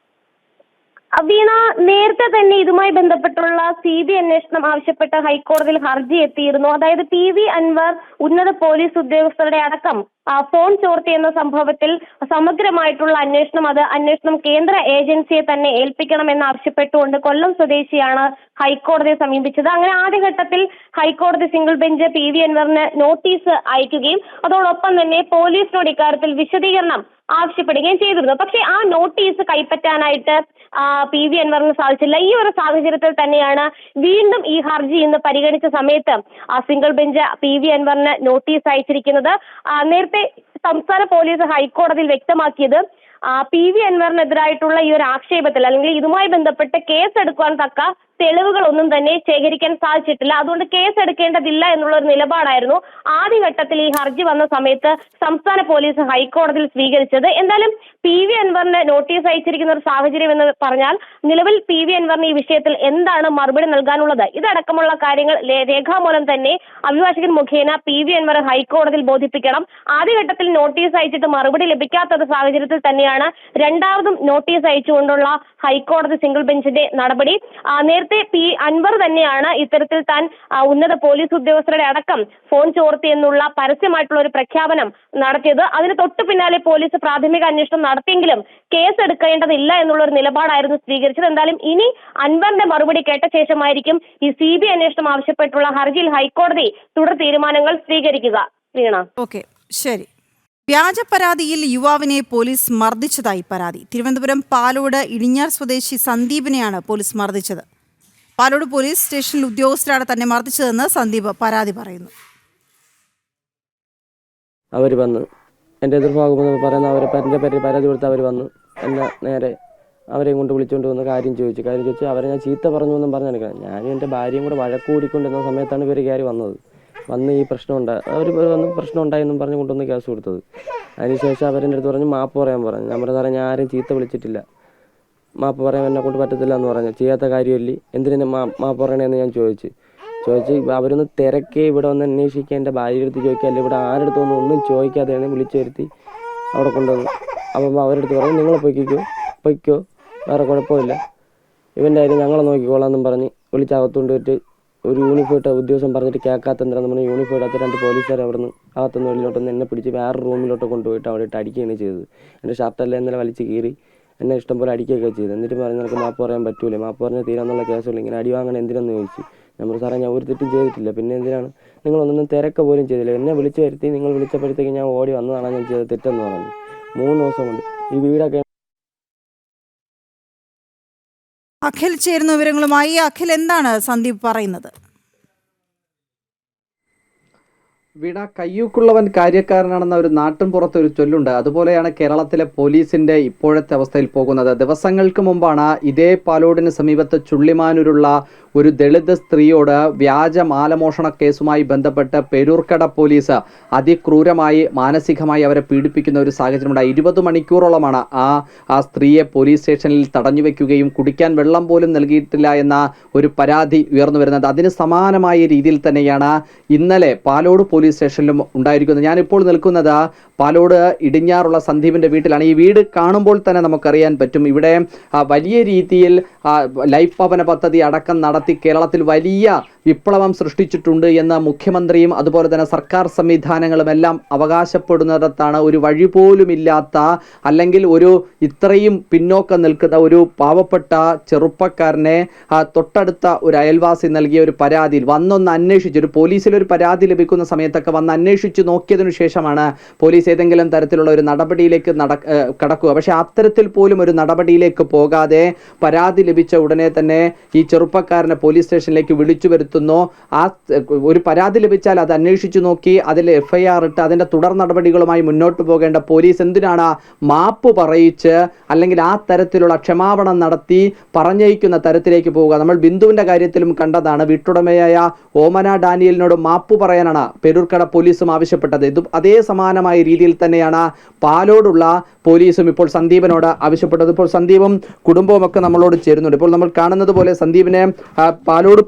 വീണ, നേരത്തെ തന്നെ ഇതുമായി ബന്ധപ്പെട്ടുള്ള CBI അന്വേഷണം ആവശ്യപ്പെട്ട് ഹൈക്കോടതിയിൽ ഹർജി എത്തിയിരുന്നു. അതായത് PV അൻവർ ഉന്നത പോലീസ് ഉദ്യോഗസ്ഥരുടെ അടക്കം ഫോൺ ചോർത്തി എന്ന സംഭവത്തിൽ സമഗ്രമായിട്ടുള്ള അന്വേഷണം കേന്ദ്ര ഏജൻസിയെ തന്നെ ഏൽപ്പിക്കണമെന്ന് ആവശ്യപ്പെട്ടുകൊണ്ട് കൊല്ലം സ്വദേശിയാണ് ഹൈക്കോടതിയെ സമീപിച്ചത്. അങ്ങനെ ആദ്യഘട്ടത്തിൽ ഹൈക്കോടതി സിംഗിൾ ബെഞ്ച് PV അൻവറിന് നോട്ടീസ് അയക്കുകയും അതോടൊപ്പം തന്നെ പോലീസിനോട് ഇക്കാര്യത്തിൽ വിശദീകരണം ആവശ്യപ്പെടുകയും ചെയ്തിരുന്നു. പക്ഷേ ആ നോട്ടീസ് കൈപ്പറ്റാനായിട്ട് PV അൻവറിന് സാധിച്ചില്ല. ഈ ഒരു സാഹചര്യത്തിൽ തന്നെയാണ് വീണ്ടും ഈ ഹർജി ഇന്ന് പരിഗണിച്ച സമയത്ത് സിംഗിൾ ബെഞ്ച് PV അൻവറിന് നോട്ടീസ് അയച്ചിരിക്കുന്നത്. നേരത്തെ സംസ്ഥാന പോലീസ് ഹൈക്കോടതിയിൽ വ്യക്തമാക്കിയത് PV അൻവറിനെതിരായിട്ടുള്ള ഈ ഒരു ആക്ഷേപത്തിൽ അല്ലെങ്കിൽ ഇതുമായി ബന്ധപ്പെട്ട് കേസെടുക്കുവാൻ തക്ക തെളിവുകളൊന്നും തന്നെ ശേഖരിക്കാൻ സാധിച്ചിട്ടില്ല. അതുകൊണ്ട് കേസ് എടുക്കേണ്ടതില്ല എന്നുള്ള ഒരു നിലപാടായിരുന്നു ആദ്യഘട്ടത്തിൽ ഈ ഹർജി വന്ന സമയത്ത് സംസ്ഥാന പോലീസ് ഹൈക്കോടതിയിൽ സ്വീകരിച്ചത്. എന്തായാലും PV അൻവറിന് നോട്ടീസ് അയച്ചിരിക്കുന്ന ഒരു സാഹചര്യം എന്ന് പറഞ്ഞാൽ നിലവിൽ PV അൻവറിന് ഈ വിഷയത്തിൽ എന്താണ് മറുപടി നൽകാനുള്ളത്, ഇതടക്കമുള്ള കാര്യങ്ങൾ രേഖാമൂലം തന്നെ അഭിഭാഷകൻ മുഖേന PV അൻവർ ഹൈക്കോടതിയിൽ ബോധിപ്പിക്കണം. ആദ്യഘട്ടത്തിൽ നോട്ടീസ് അയച്ചിട്ട് മറുപടി ലഭിക്കാത്ത സാഹചര്യത്തിൽ തന്നെയാണ് രണ്ടാമതും നോട്ടീസ് അയച്ചുകൊണ്ടുള്ള ഹൈക്കോടതി സിംഗിൾ ബെഞ്ചിന്റെ നടപടി. നേരത്തെ അൻവർ തന്നെയാണ് ഇത്തരത്തിൽ താൻ ഉന്നത പോലീസ് ഉദ്യോഗസ്ഥരുടെ അടക്കം ഫോൺ ചോർത്തി എന്നുള്ള പരസ്യമായിട്ടുള്ള ഒരു പ്രഖ്യാപനം നടത്തിയത്. അതിന് തൊട്ടു പിന്നാലെ പോലീസ് പ്രാഥമിക അന്വേഷണം നടത്തിയെങ്കിലും കേസ് എടുക്കേണ്ടതില്ല എന്നുള്ള ഒരു നിലപാടായിരുന്നു സ്വീകരിച്ചത്. എന്തായാലും ഇനി അൻവറിന്റെ മറുപടി കേട്ട ശേഷമായിരിക്കും ഈ CBI അന്വേഷണം ആവശ്യപ്പെട്ടുള്ള ഹർജിയിൽ ഹൈക്കോടതി തുടർ തീരുമാനങ്ങൾ സ്വീകരിക്കുക. വീണ, ഓക്കെ, ശരി. വ്യാജ പരാതിയിൽ യുവാവിനെ പോലീസ് മർദ്ദിച്ചതായി പരാതി. തിരുവനന്തപുരം പാലോട് ഇടിഞ്ഞാർ സ്വദേശി സന്ദീപിനെയാണ് പോലീസ് മർദ്ദിച്ചത്. പാലോട് പോലീസ് സ്റ്റേഷനിൽ ഉദ്യോഗസ്ഥരാണ് തന്നെ മർദ്ദിച്ചതെന്ന് സന്ദീപ് പരാതി പറയുന്നു. അവർ വന്ന് എൻ്റെ എതിർഭാഗമെന്ന് പറയുന്ന അവരെ എൻ്റെ പേരിൽ പരാതി കൊടുത്ത് അവർ വന്ന് എന്നെ നേരെ അവരെയും കൊണ്ട് വിളിച്ചുകൊണ്ട് വന്ന് കാര്യം ചോദിച്ചു അവരെ ഞാൻ ചീത്ത പറഞ്ഞു എന്നും പറഞ്ഞെടുക്കണം. ഞാനും എൻ്റെ ഭാര്യയും കൂടെ വഴക്ക് കൂടിക്കൊണ്ടിരുന്ന സമയത്താണ് ഇവർ കയറി വന്ന് ഈ അവർ വന്ന് പ്രശ്നം ഉണ്ടായെന്നും പറഞ്ഞു കൊണ്ടുവന്ന് കേസ് കൊടുത്തത്. അതിനുശേഷം അവരെൻ്റെ അടുത്ത് പറഞ്ഞു മാപ്പ് പറയാൻ പറഞ്ഞു. ഞാൻ പറഞ്ഞു ഞാൻ ആരും ചീത്ത വിളിച്ചിട്ടില്ല, മാപ്പ് പറയാൻ എന്നെ കൊണ്ട് പറ്റത്തില്ല എന്ന് പറഞ്ഞു. ചെയ്യാത്ത കാര്യമില്ല, എന്തിനാ മാപ്പ് പറയണേന്ന് ഞാൻ ചോദിച്ച് അവരൊന്ന് തിരക്കി ഇവിടെ വന്ന് അന്വേഷിക്കുക, എൻ്റെ ഭാര്യയുടെ അടുത്ത് ചോദിക്കുക, അല്ലെ ഇവിടെ ആരുടെ അടുത്തൊന്നും ഒന്നും ചോദിക്കാതെയാണ് വിളിച്ചു വരുത്തി അവിടെ കൊണ്ടുവന്നു. അപ്പം അവരുടെ അടുത്ത് പറഞ്ഞു നിങ്ങൾ പൊയ്ക്കോ, പൊയ്ക്കോ, വേറെ കുഴപ്പമില്ല, ഇവൻ്റെ കാര്യം ഞങ്ങളെ നോക്കിക്കോളാമെന്നും പറഞ്ഞ് വിളിച്ചകത്തുകൊണ്ട് പോയിട്ട് ഒരു യൂണിഫോം ഇട്ട ഉദ്യോഗസ്ഥൻ പറഞ്ഞിട്ട് കേൾക്കാത്തെന്തിനാന്ന് പറഞ്ഞ് യൂണിഫോം ഇടാത്ത 2 പോലീസുകാർ അവിടെ നിന്ന് അകത്തുനിന്ന് വെളിയിലോട്ടൊന്ന് എന്നെ പിടിച്ച് വേറെ റൂമിലോട്ട് കൊണ്ടുപോയിട്ട് അവിടെ ഇട്ട് അടിക്കുകയാണ് ചെയ്തത്. എൻ്റെ ഷർട്ടെല്ലാം ഇന്നലെ വലിച്ച് കീറി എന്നെ ഇഷ്ടംപോലെ അടിക്കുകയൊക്കെ ചെയ്തു. എന്നിട്ട് പറഞ്ഞ് നിനക്ക് മാപ്പ് പറയാൻ പറ്റൂലേ, മാപ്പ് പറഞ്ഞാൽ തീരാന്നുള്ള കേസുള്ളൂ, ഇങ്ങനെ അടി വാങ്ങണം എന്തിനെന്ന് ചോദിച്ചു. നമ്മൾ സാറേ ഞാൻ ഒരു തെറ്റും ചെയ്തിട്ടില്ല, പിന്നെ എന്തിനാണ് നിങ്ങളൊന്നും തിരക്ക പോലും ചെയ്തില്ല, എന്നെ വിളിച്ചു വരുത്തി നിങ്ങൾ വിളിച്ചപ്പോഴത്തേക്ക് ഞാൻ ഓടി വന്നതാണ് ഞാൻ ചെയ്ത തെറ്റെന്ന് പറഞ്ഞു. 3 ദിവസം കൊണ്ട് ഈ വീടൊക്കെ. അഖിൽ ചേരുന്ന വിവരങ്ങളുമായി. അഖിൽ, എന്താണ് സന്ദീപ് പറയുന്നത്? വീണ, കയ്യൂക്കുള്ളവൻ കാര്യക്കാരനാണെന്ന ഒരു നാട്ടിൻ പുറത്ത് ഒരു ചൊല്ലുണ്ട്. അതുപോലെയാണ് കേരളത്തിലെ പോലീസിന്റെ ഇപ്പോഴത്തെ അവസ്ഥയിൽ പോകുന്നത്. ദിവസങ്ങൾക്ക് മുമ്പാണ് ഇതേ പാലോടിന് സമീപത്ത് ചുള്ളിമാനൂരുള്ള ഒരു ദളിത് സ്ത്രീയോട് വ്യാജ മാലമോഷണ കേസുമായി ബന്ധപ്പെട്ട് പേരൂർക്കട പോലീസ് അതിക്രൂരമായി മാനസികമായി അവരെ പീഡിപ്പിക്കുന്ന ഒരു സാഹചര്യമുണ്ടായി. 20 മണിക്കൂറോളമാണ് ആ സ്ത്രീയെ പോലീസ് സ്റ്റേഷനിൽ തടഞ്ഞു വെക്കുകയും കുടിക്കാൻ വെള്ളം പോലും നൽകിയിട്ടില്ല എന്ന ഒരു പരാതി ഉയർന്നു വരുന്നത്. അതിന് സമാനമായ രീതിയിൽ തന്നെയാണ് ഇന്നലെ പാലോട് പോലീസ് സ്റ്റേഷനിലും ഉണ്ടായിരിക്കുന്നത്. ഞാനിപ്പോൾ നിൽക്കുന്നത് പാലോട് ഇടിഞ്ഞാറുള്ള സന്ദീപിന്റെ വീട്ടിലാണ്. ഈ വീട് കാണുമ്പോൾ തന്നെ നമുക്കറിയാൻ പറ്റും ഇവിടെ വലിയ രീതിയിൽ ലൈഫ് ഭവന പദ്ധതി അടക്കം നടത്തി കേരളത്തിൽ വലിയ വിപ്ലവം സൃഷ്ടിച്ചിട്ടുണ്ട് എന്ന് മുഖ്യമന്ത്രിയും അതുപോലെ തന്നെ സർക്കാർ സംവിധാനങ്ങളും എല്ലാം അവകാശപ്പെടുന്നിടത്താണ് ഒരു വഴി പോലുമില്ലാത്ത, അല്ലെങ്കിൽ ഒരു ഇത്രയും പിന്നോക്കം നിൽക്കുന്ന ഒരു പാവപ്പെട്ട ചെറുപ്പക്കാരനെ തൊട്ടടുത്ത ഒരു അയൽവാസി നൽകിയ ഒരു പരാതിയിൽ വന്നൊന്ന് അന്വേഷിച്ച്, ഒരു പോലീസിലൊരു പരാതി ലഭിക്കുന്ന സമയത്തൊക്കെ വന്ന് അന്വേഷിച്ച് നോക്കിയതിനു ശേഷമാണ് പോലീസ് ഏതെങ്കിലും തരത്തിലുള്ള ഒരു നടപടിയിലേക്ക് കടക്കുക. പക്ഷെ അത്തരത്തിൽ പോലും ഒരു നടപടിയിലേക്ക് പോകാതെ പരാതി ലഭിച്ച ഉടനെ തന്നെ ഈ ചെറുപ്പക്കാരനെ പോലീസ് സ്റ്റേഷനിലേക്ക് വിളിച്ചു വരുത്തുന്നു. ആ ഒരു പരാതി ലഭിച്ചാൽ അത് അന്വേഷിച്ചു നോക്കി അതിൽ FIR ഇട്ട് അതിൻ്റെ തുടർ നടപടികളുമായി മുന്നോട്ട് പോകേണ്ട പോലീസ് എന്തിനാണ് മാപ്പ് പറയിച്ച് അല്ലെങ്കിൽ ആ തരത്തിലുള്ള ക്ഷമാപണം നടത്തി പറഞ്ഞയക്കുന്ന തരത്തിലേക്ക് പോവുക? നമ്മൾ ബിന്ദുവിൻ്റെ കാര്യത്തിലും കണ്ടതാണ്. വീട്ടുടമയായ ഓമന ഡാനിയലിനോട് മാപ്പ് പറയാനാണ് പേരൂർക്കട പോലീസും ആവശ്യപ്പെട്ടത്. ഇത് അതേ സമാനമായ രീതിയിൽ തന്നെയാണ് പാലോടുള്ള പോലീസും ഇപ്പോൾ സന്ദീപിനോട് ആവശ്യപ്പെട്ടത്. ഇപ്പോൾ സന്ദീപും കുടുംബവും ഒക്കെ നമ്മളോട് ചേരുന്നുണ്ട്. ഇപ്പോൾ നമ്മൾ കാണുന്നത് പോലെ സന്ദീപിനെ പാലോട്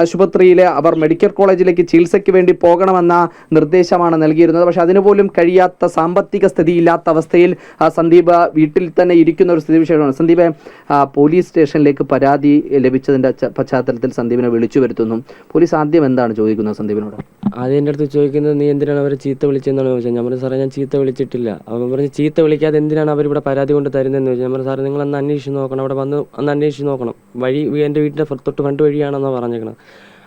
ആശുപത്രിയിലെ അവർ മെഡിക്കൽ കോളേജിലേക്ക് ചികിത്സയ്ക്ക് വേണ്ടി പോകണമെന്ന നിർദ്ദേശമാണ് നൽകിയിരുന്നത്. പക്ഷെ അതിനുപോലും കഴിയാത്ത, സാമ്പത്തിക സ്ഥിതിയില്ലാത്ത അവസ്ഥയിൽ സന്ദീപ് വീട്ടിൽ തന്നെ ഇരിക്കുന്ന ഒരു സ്ഥിതിവിശേഷമാണ്. സന്ദീപ്, പോലീസ് സ്റ്റേഷനിലേക്ക് പരാതി ലഭിച്ചതിൻ്റെ പശ്ചാത്തലത്തിൽ സന്ദീപിനെ വിളിച്ചു വരുത്തുന്നു. പോലീസ് ആദ്യം എന്താണ് ചോദിക്കുന്നത് സന്ദീപിനോട്? ആദ്യം എൻ്റെ അടുത്ത് ചോദിക്കുന്നത് നീ എന്തിനാണ് അവരെ ചീത്ത വിളിച്ചതെന്നാണ് ചോദിച്ചത്. ഞാൻ പറഞ്ഞു സാറേ ഞാൻ ചീത്ത വിളിച്ചിട്ടില്ല. അവൻ പറഞ്ഞ് ചീത്ത വിളിക്കാതെ എന്തിനാണ് അവരിവിടെ പരാതി കൊണ്ട് തരുന്നതെന്ന് ചോദിച്ചു. ഞാൻ പറഞ്ഞു സാറേ നിങ്ങൾ അന്ന് അന്വേഷിച്ച് നോക്കണം, അവിടെ വന്ന് അന്ന് അന്വേഷിച്ച് നോക്കണം, വഴി എൻ്റെ വീട്ടിൻ്റെ തൊട്ട് ഫ്രണ്ട് വഴിയാണെന്നാണ് പറഞ്ഞേക്കണം.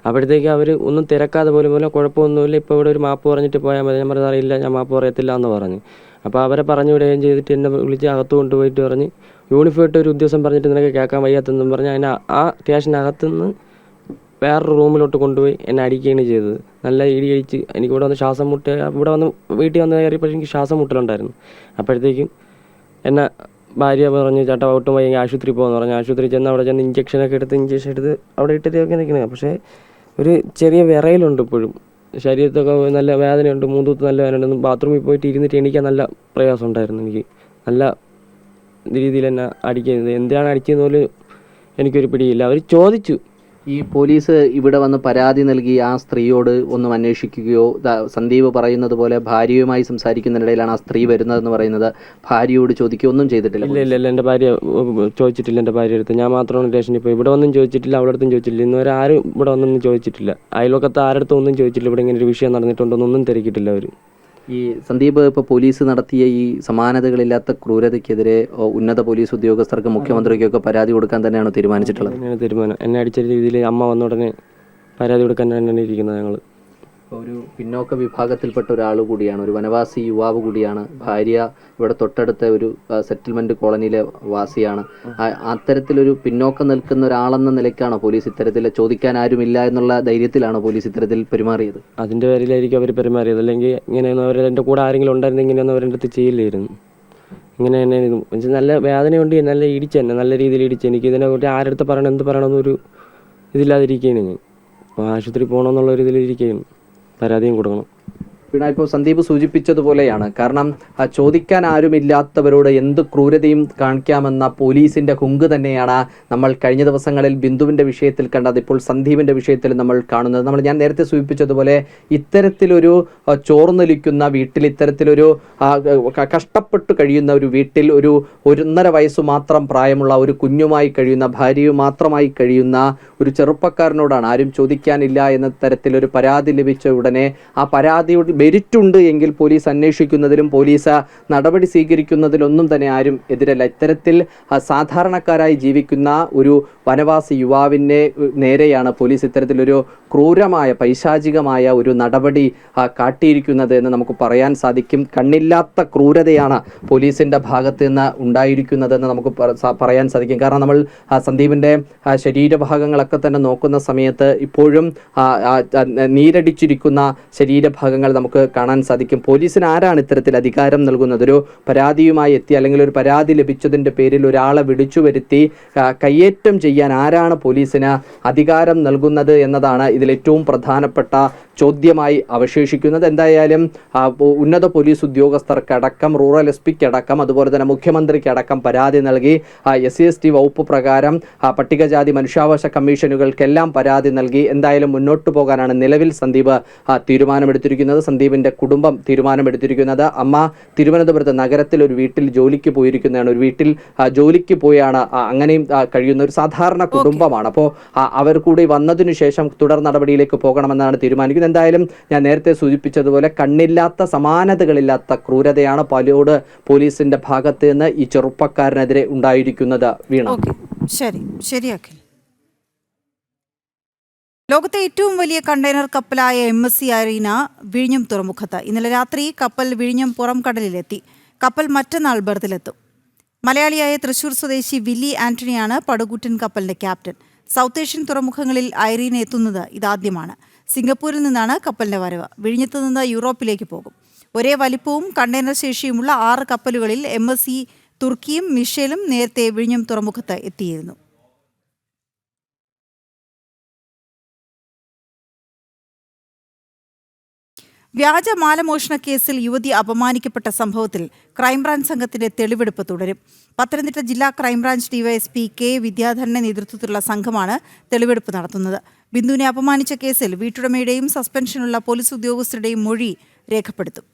അപ്പോഴത്തേക്ക് അവർ ഒന്നും തിരക്കാതെ പോലും കുഴപ്പമൊന്നുമില്ല, ഇപ്പോൾ ഇവിടെ ഒരു മാപ്പ് പറഞ്ഞിട്ട് പോയാൽ മതി. ഞാൻ പറഞ്ഞു സാറേ ഇല്ല, ഞാൻ മാപ്പ് പറയത്തില്ല എന്ന് പറഞ്ഞു. അപ്പോൾ അവരെ പറഞ്ഞു വിടുകയും ചെയ്തിട്ട് എന്നെ വിളിച്ച് അകത്ത് കൊണ്ടുപോയിട്ട് പറഞ്ഞ് യൂണിഫോം ഇട്ട് ഒരു ഉദ്യോഗസ്ഥൻ പറഞ്ഞിട്ട് നിനക്ക് കേൾക്കാൻ വയ്യാത്തെന്നും പറഞ്ഞ് അതിനെ ആ സ്റ്റേഷനകത്തുനിന്ന് വേറൊരു റൂമിലോട്ട് കൊണ്ടുപോയി എന്നെ അടിക്കുകയാണ് ചെയ്തത്. നല്ല ഇടി അടിച്ച് എനിക്ക് ഇവിടെ വന്ന് ശ്വാസം മുട്ട, ഇവിടെ വന്ന് വീട്ടിൽ വന്ന് കയറിയപ്പോൾ എനിക്ക് ശ്വാസം മുട്ടലുണ്ടായിരുന്നു. അപ്പോഴത്തേക്കും എന്നെ ഭാര്യ പറഞ്ഞു ചേട്ടാ ഒട്ടും വയ്യെങ്കിൽ ആശുപത്രി പോകുമെന്ന് പറഞ്ഞു. ആശുപത്രി ചെന്ന് അവിടെ ചെന്ന് ഇഞ്ചക്ഷൻ എടുത്ത് അവിടെ ഇട്ടിട്ടൊക്കെ നിൽക്കുന്നത്. പക്ഷേ ഒരു ചെറിയ വിറയലുണ്ട് ഇപ്പോഴും, ശരീരത്തൊക്കെ നല്ല വേദനയുണ്ട്, മൂന്നൂത്ത് നല്ല വേദനയുണ്ട്. ബാത്റൂമിൽ പോയിട്ട് ഇരുന്നിട്ട് എണീക്കാൻ നല്ല പ്രയാസം ഉണ്ടായിരുന്നു എനിക്ക്. നല്ല രീതിയിൽ എന്നെ അടിക്കുന്നത്, എന്തിനാണ് അടിച്ചതെന്ന് പോലും എനിക്കൊരു പിടിയില്ല. അവർ ചോദിച്ചു. ഈ പോലീസ് ഇവിടെ വന്ന് പരാതി നൽകി ആ സ്ത്രീയോട് ഒന്നും അന്വേഷിക്കുകയോ, സന്ദീപ് പറയുന്നത് പോലെ ഭാര്യയുമായി സംസാരിക്കുന്നതിനിടയിലാണ് ആ സ്ത്രീ വരുന്നതെന്ന് പറയുന്നത്, ഭാര്യയോട് ചോദിക്കുകയോ ഒന്നും ചെയ്തിട്ടില്ല? ഇല്ല, എൻ്റെ ഭാര്യ ചോദിച്ചിട്ടില്ല. എൻ്റെ ഭാര്യ അടുത്ത് ഞാൻ മാത്രമാണ് സ്റ്റേഷനിൽ പോയി. ഇവിടെ ഒന്നും ചോദിച്ചിട്ടില്ല, അവിടെ അടുത്തും ചോദിച്ചിട്ടില്ല. ഇന്നുവരെ ആരും ഇവിടെ ഒന്നും ചോദിച്ചിട്ടില്ല. അയൽവക്കത്ത് ആരടുത്തും ഒന്നും ചോദിച്ചില്ല. ഇവിടെ ഇങ്ങനെ ഒരു വിഷയം നടന്നിട്ടുണ്ടോന്നൊന്നും തിരക്കിയിട്ടില്ല അവർ. ഈ സന്ദീപ് ഇപ്പോൾ പോലീസ് നടത്തിയ ഈ സമാനതകളില്ലാത്ത ക്രൂരതയ്ക്കെതിരെ ഉന്നത പോലീസ് ഉദ്യോഗസ്ഥർക്ക് മുഖ്യമന്ത്രിക്കൊക്കെ പരാതി കൊടുക്കാൻ തന്നെയാണ് തീരുമാനിച്ചിട്ടുള്ളത്? തീരുമാനം എന്നെ അടിച്ച രീതിയിൽ അമ്മ വന്ന ഉടനെ പരാതി കൊടുക്കാൻ തന്നെയാണ് ഇരിക്കുന്നത്. ഞങ്ങൾ ഒരു പിന്നോക്ക വിഭാഗത്തിൽപ്പെട്ട ഒരാൾ കൂടിയാണ്, ഒരു വനവാസി യുവാവ് കൂടിയാണ്. ഭാര്യ ഇവിടെ തൊട്ടടുത്ത ഒരു സെറ്റിൽമെന്റ് കോളനിയിലെ വാസിയാണ്. അത്തരത്തിലൊരു പിന്നോക്കം നിൽക്കുന്ന ഒരാളെന്ന നിലയ്ക്കാണ് പോലീസ് ഇത്തരത്തിൽ ചോദിക്കാൻ ആരുമില്ല എന്നുള്ള ധൈര്യത്തിലാണ് പോലീസ് ഇത്തരത്തിൽ പെരുമാറിയത്? അതിൻ്റെ പേരിലായിരിക്കും അവർ പെരുമാറിയത്. അല്ലെങ്കിൽ ഇങ്ങനെയൊന്നും അവർ എൻ്റെ കൂടെ ആരെങ്കിലും ഉണ്ടായിരുന്നു ഇങ്ങനെയൊന്നും അവരുടെ അടുത്ത് ചെയ്യില്ലായിരുന്നു. ഇങ്ങനെ തന്നെ ഇത് നല്ല വേദനയുണ്ട്, നല്ല ഇടിച്ച് തന്നെ നല്ല രീതിയിൽ ഇടിച്ച്. എനിക്ക് ഇതിനെക്കുറിച്ച് ആരടുത്ത് പറയണം എന്ത് പറയണമെന്നൊരു ഇതില്ലാതിരിക്കുകയാണ് ഞാൻ. അപ്പോൾ ആശുപത്രി പോകണമെന്നുള്ള ഒരു ഇതിലിരിക്കുകയാണ്, പരാതിയും കൊടുക്കണം. വീണ ഇപ്പോൾ സന്ദീപ് സൂചിപ്പിച്ചതുപോലെയാണ്. കാരണം ചോദിക്കാൻ ആരുമില്ലാത്തവരോട് എന്ത് ക്രൂരതയും കാണിക്കാമെന്ന പോലീസിന്റെ ഹുങ്ക് തന്നെയാണ് നമ്മൾ കഴിഞ്ഞ ദിവസങ്ങളിൽ ബിന്ദുവിന്റെ വിഷയത്തിൽ കണ്ടത്. ഇപ്പോൾ സന്ദീപിന്റെ വിഷയത്തിൽ നമ്മൾ കാണുന്നത്. ഞാൻ നേരത്തെ സൂചിപ്പിച്ചതുപോലെ ഇത്തരത്തിലൊരു ചോർന്നൊലിക്കുന്ന വീട്ടിൽ, ഇത്തരത്തിലൊരു കഷ്ടപ്പെട്ട് കഴിയുന്ന ഒരു വീട്ടിൽ, ഒരു 1.5 വയസ്സ് മാത്രം പ്രായമുള്ള ഒരു കുഞ്ഞുമായി കഴിയുന്ന, ഭാര്യയും മാത്രമായി കഴിയുന്ന ഒരു ചെറുപ്പക്കാരനോടാണ് ആരും ചോദിക്കാനില്ല എന്ന തരത്തിലൊരു പരാതി ലഭിച്ച ഉടനെ ആ പരാതിയുടെ മെരിറ്റ് ഉണ്ട് എങ്കിൽ പോലീസ് അന്വേഷിക്കുന്നതിലും പോലീസ് നടപടി സ്വീകരിക്കുന്നതിലൊന്നും തന്നെ ആരും എതിരല്ല. ഇത്തരത്തിൽ സാധാരണക്കാരായി ജീവിക്കുന്ന ഒരു വനവാസി യുവാവിനെ നേരെയാണ് പോലീസ് ഇത്തരത്തിലൊരു ക്രൂരമായ, പൈശാചികമായ ഒരു നടപടി കാട്ടിയിരിക്കുന്നത് എന്ന് നമുക്ക് പറയാൻ സാധിക്കും. കണ്ണില്ലാത്ത ക്രൂരതയാണ് പോലീസിൻ്റെ ഭാഗത്ത് നിന്ന് ഉണ്ടായിരിക്കുന്നതെന്ന് നമുക്ക് പറയാൻ സാധിക്കും. കാരണം നമ്മൾ സന്ദീപിൻ്റെ ശരീരഭാഗങ്ങളൊക്കെ തന്നെ നോക്കുന്ന സമയത്ത് ഇപ്പോഴും നീരടിച്ചിരിക്കുന്ന ശരീരഭാഗങ്ങൾ നമുക്ക് കാണാൻ സാധിക്കും. പോലീസിന് ആരാണ് ഇത്തരത്തിൽ അധികാരം നൽകുന്നത്? ഒരു പരാതിയുമായി എത്തി, അല്ലെങ്കിൽ ഒരു പരാതി ലഭിച്ചതിൻ്റെ പേരിൽ ഒരാളെ വിളിച്ചു വരുത്തി കയ്യേറ്റം ചെയ്യാൻ ആരാണ് പോലീസിന് അധികാരം നൽകുന്നത് എന്നതാണ് ഇതിലേറ്റവും പ്രധാനപ്പെട്ട ചോദ്യമായി അവശേഷിക്കുന്നത്. എന്തായാലും ഉന്നത പോലീസ് ഉദ്യോഗസ്ഥർക്കടക്കം, റൂറൽ SP ക്കടക്കം, അതുപോലെ തന്നെ മുഖ്യമന്ത്രിക്കടക്കം പരാതി നൽകി. SC/ST വകുപ്പ് പ്രകാരം പട്ടികജാതി മനുഷ്യാവകാശ കമ്മീഷനുകൾക്കെല്ലാം പരാതി നൽകി. എന്തായാലും മുന്നോട്ട് പോകാനാണ് നിലവിൽ സന്ദീപ് തീരുമാനമെടുത്തിരിക്കുന്നത്. സന്ദീപിൻ്റെ കുടുംബം തീരുമാനമെടുത്തിരിക്കുന്നത്. അമ്മ തിരുവനന്തപുരത്ത് നഗരത്തിൽ ഒരു വീട്ടിൽ ജോലിക്ക് പോയിരിക്കുന്നതാണ്. ഒരു വീട്ടിൽ ജോലിക്ക് പോയാണ് അങ്ങനെയും കഴിയുന്ന ഒരു സാധാരണ കുടുംബമാണ്. അപ്പോൾ അവർ കൂടി വന്നതിനു ശേഷം തുടർ നടപടിയിലേക്ക് പോകണമെന്നാണ് തീരുമാനിക്കുന്നത്. എന്തായാലും ഞാൻ നേരത്തെ സൂചിപ്പിച്ചതുപോലെ കണ്ണില്ലാത്ത, സമാനതകളില്ലാത്ത ക്രൂരതയാണ് പാലോട് പോലീസിന്റെ ഭാഗത്ത് നിന്ന് ഈ ചെറുപ്പക്കാരനെതിരെ ഉണ്ടായിരിക്കുന്നത്. വീണ, ശരിയാക്കി. ലോകത്തെ ഏറ്റവും വലിയ കണ്ടെയ്നർ കപ്പലായ MSC അരീന വിഴിഞ്ഞം തുറമുഖത്ത് ഇന്നലെ രാത്രി കപ്പൽ വിഴിഞ്ഞം പുറം കടലിലെത്തി. കപ്പൽ മറ്റന്നാൾ ബർത്തിലെത്തും. മലയാളിയായ തൃശൂർ സ്വദേശി വില്ലി ആന്റണിയാണ് പടുകൂറ്റൻ കപ്പലിന്റെ ക്യാപ്റ്റൻ. സൗത്ത് ഏഷ്യൻ തുറമുഖങ്ങളിൽ ഐറീന എത്തുന്നത് ഇതാദ്യമാണ്. സിംഗപ്പൂരിൽ നിന്നാണ് കപ്പലിന്റെ വരവ്. വിഴിഞ്ഞത്ത് നിന്ന് യൂറോപ്പിലേക്ക് പോകും. ഒരേ വലിപ്പവും കണ്ടെയ്നർ ശേഷിയുമുള്ള 6 കപ്പലുകളിൽ MSC തുർക്കിയും മിഷേലും നേരത്തെ വിഴിഞ്ഞം തുറമുഖത്ത് എത്തിയിരുന്നു. വ്യാജ മാലമോഷണ കേസിൽ യുവതി അപമാനിക്കപ്പെട്ട സംഭവത്തിൽ ക്രൈംബ്രാഞ്ച് സംഘത്തിന്റെ തെളിവെടുപ്പ് തുടരും. പത്തനംതിട്ട ജില്ലാ ക്രൈംബ്രാഞ്ച് DYSP K വിദ്യാധരന്റെ നേതൃത്വത്തിലുള്ള സംഘമാണ് തെളിവെടുപ്പ് നടത്തുന്നത്. ബിന്ദുവിനെ അപമാനിച്ച കേസിൽ വീട്ടുടമയുടെയും സസ്പെൻഷനുള്ള പോലീസ് ഉദ്യോഗസ്ഥരുടെയും മൊഴി രേഖപ്പെടുത്തും.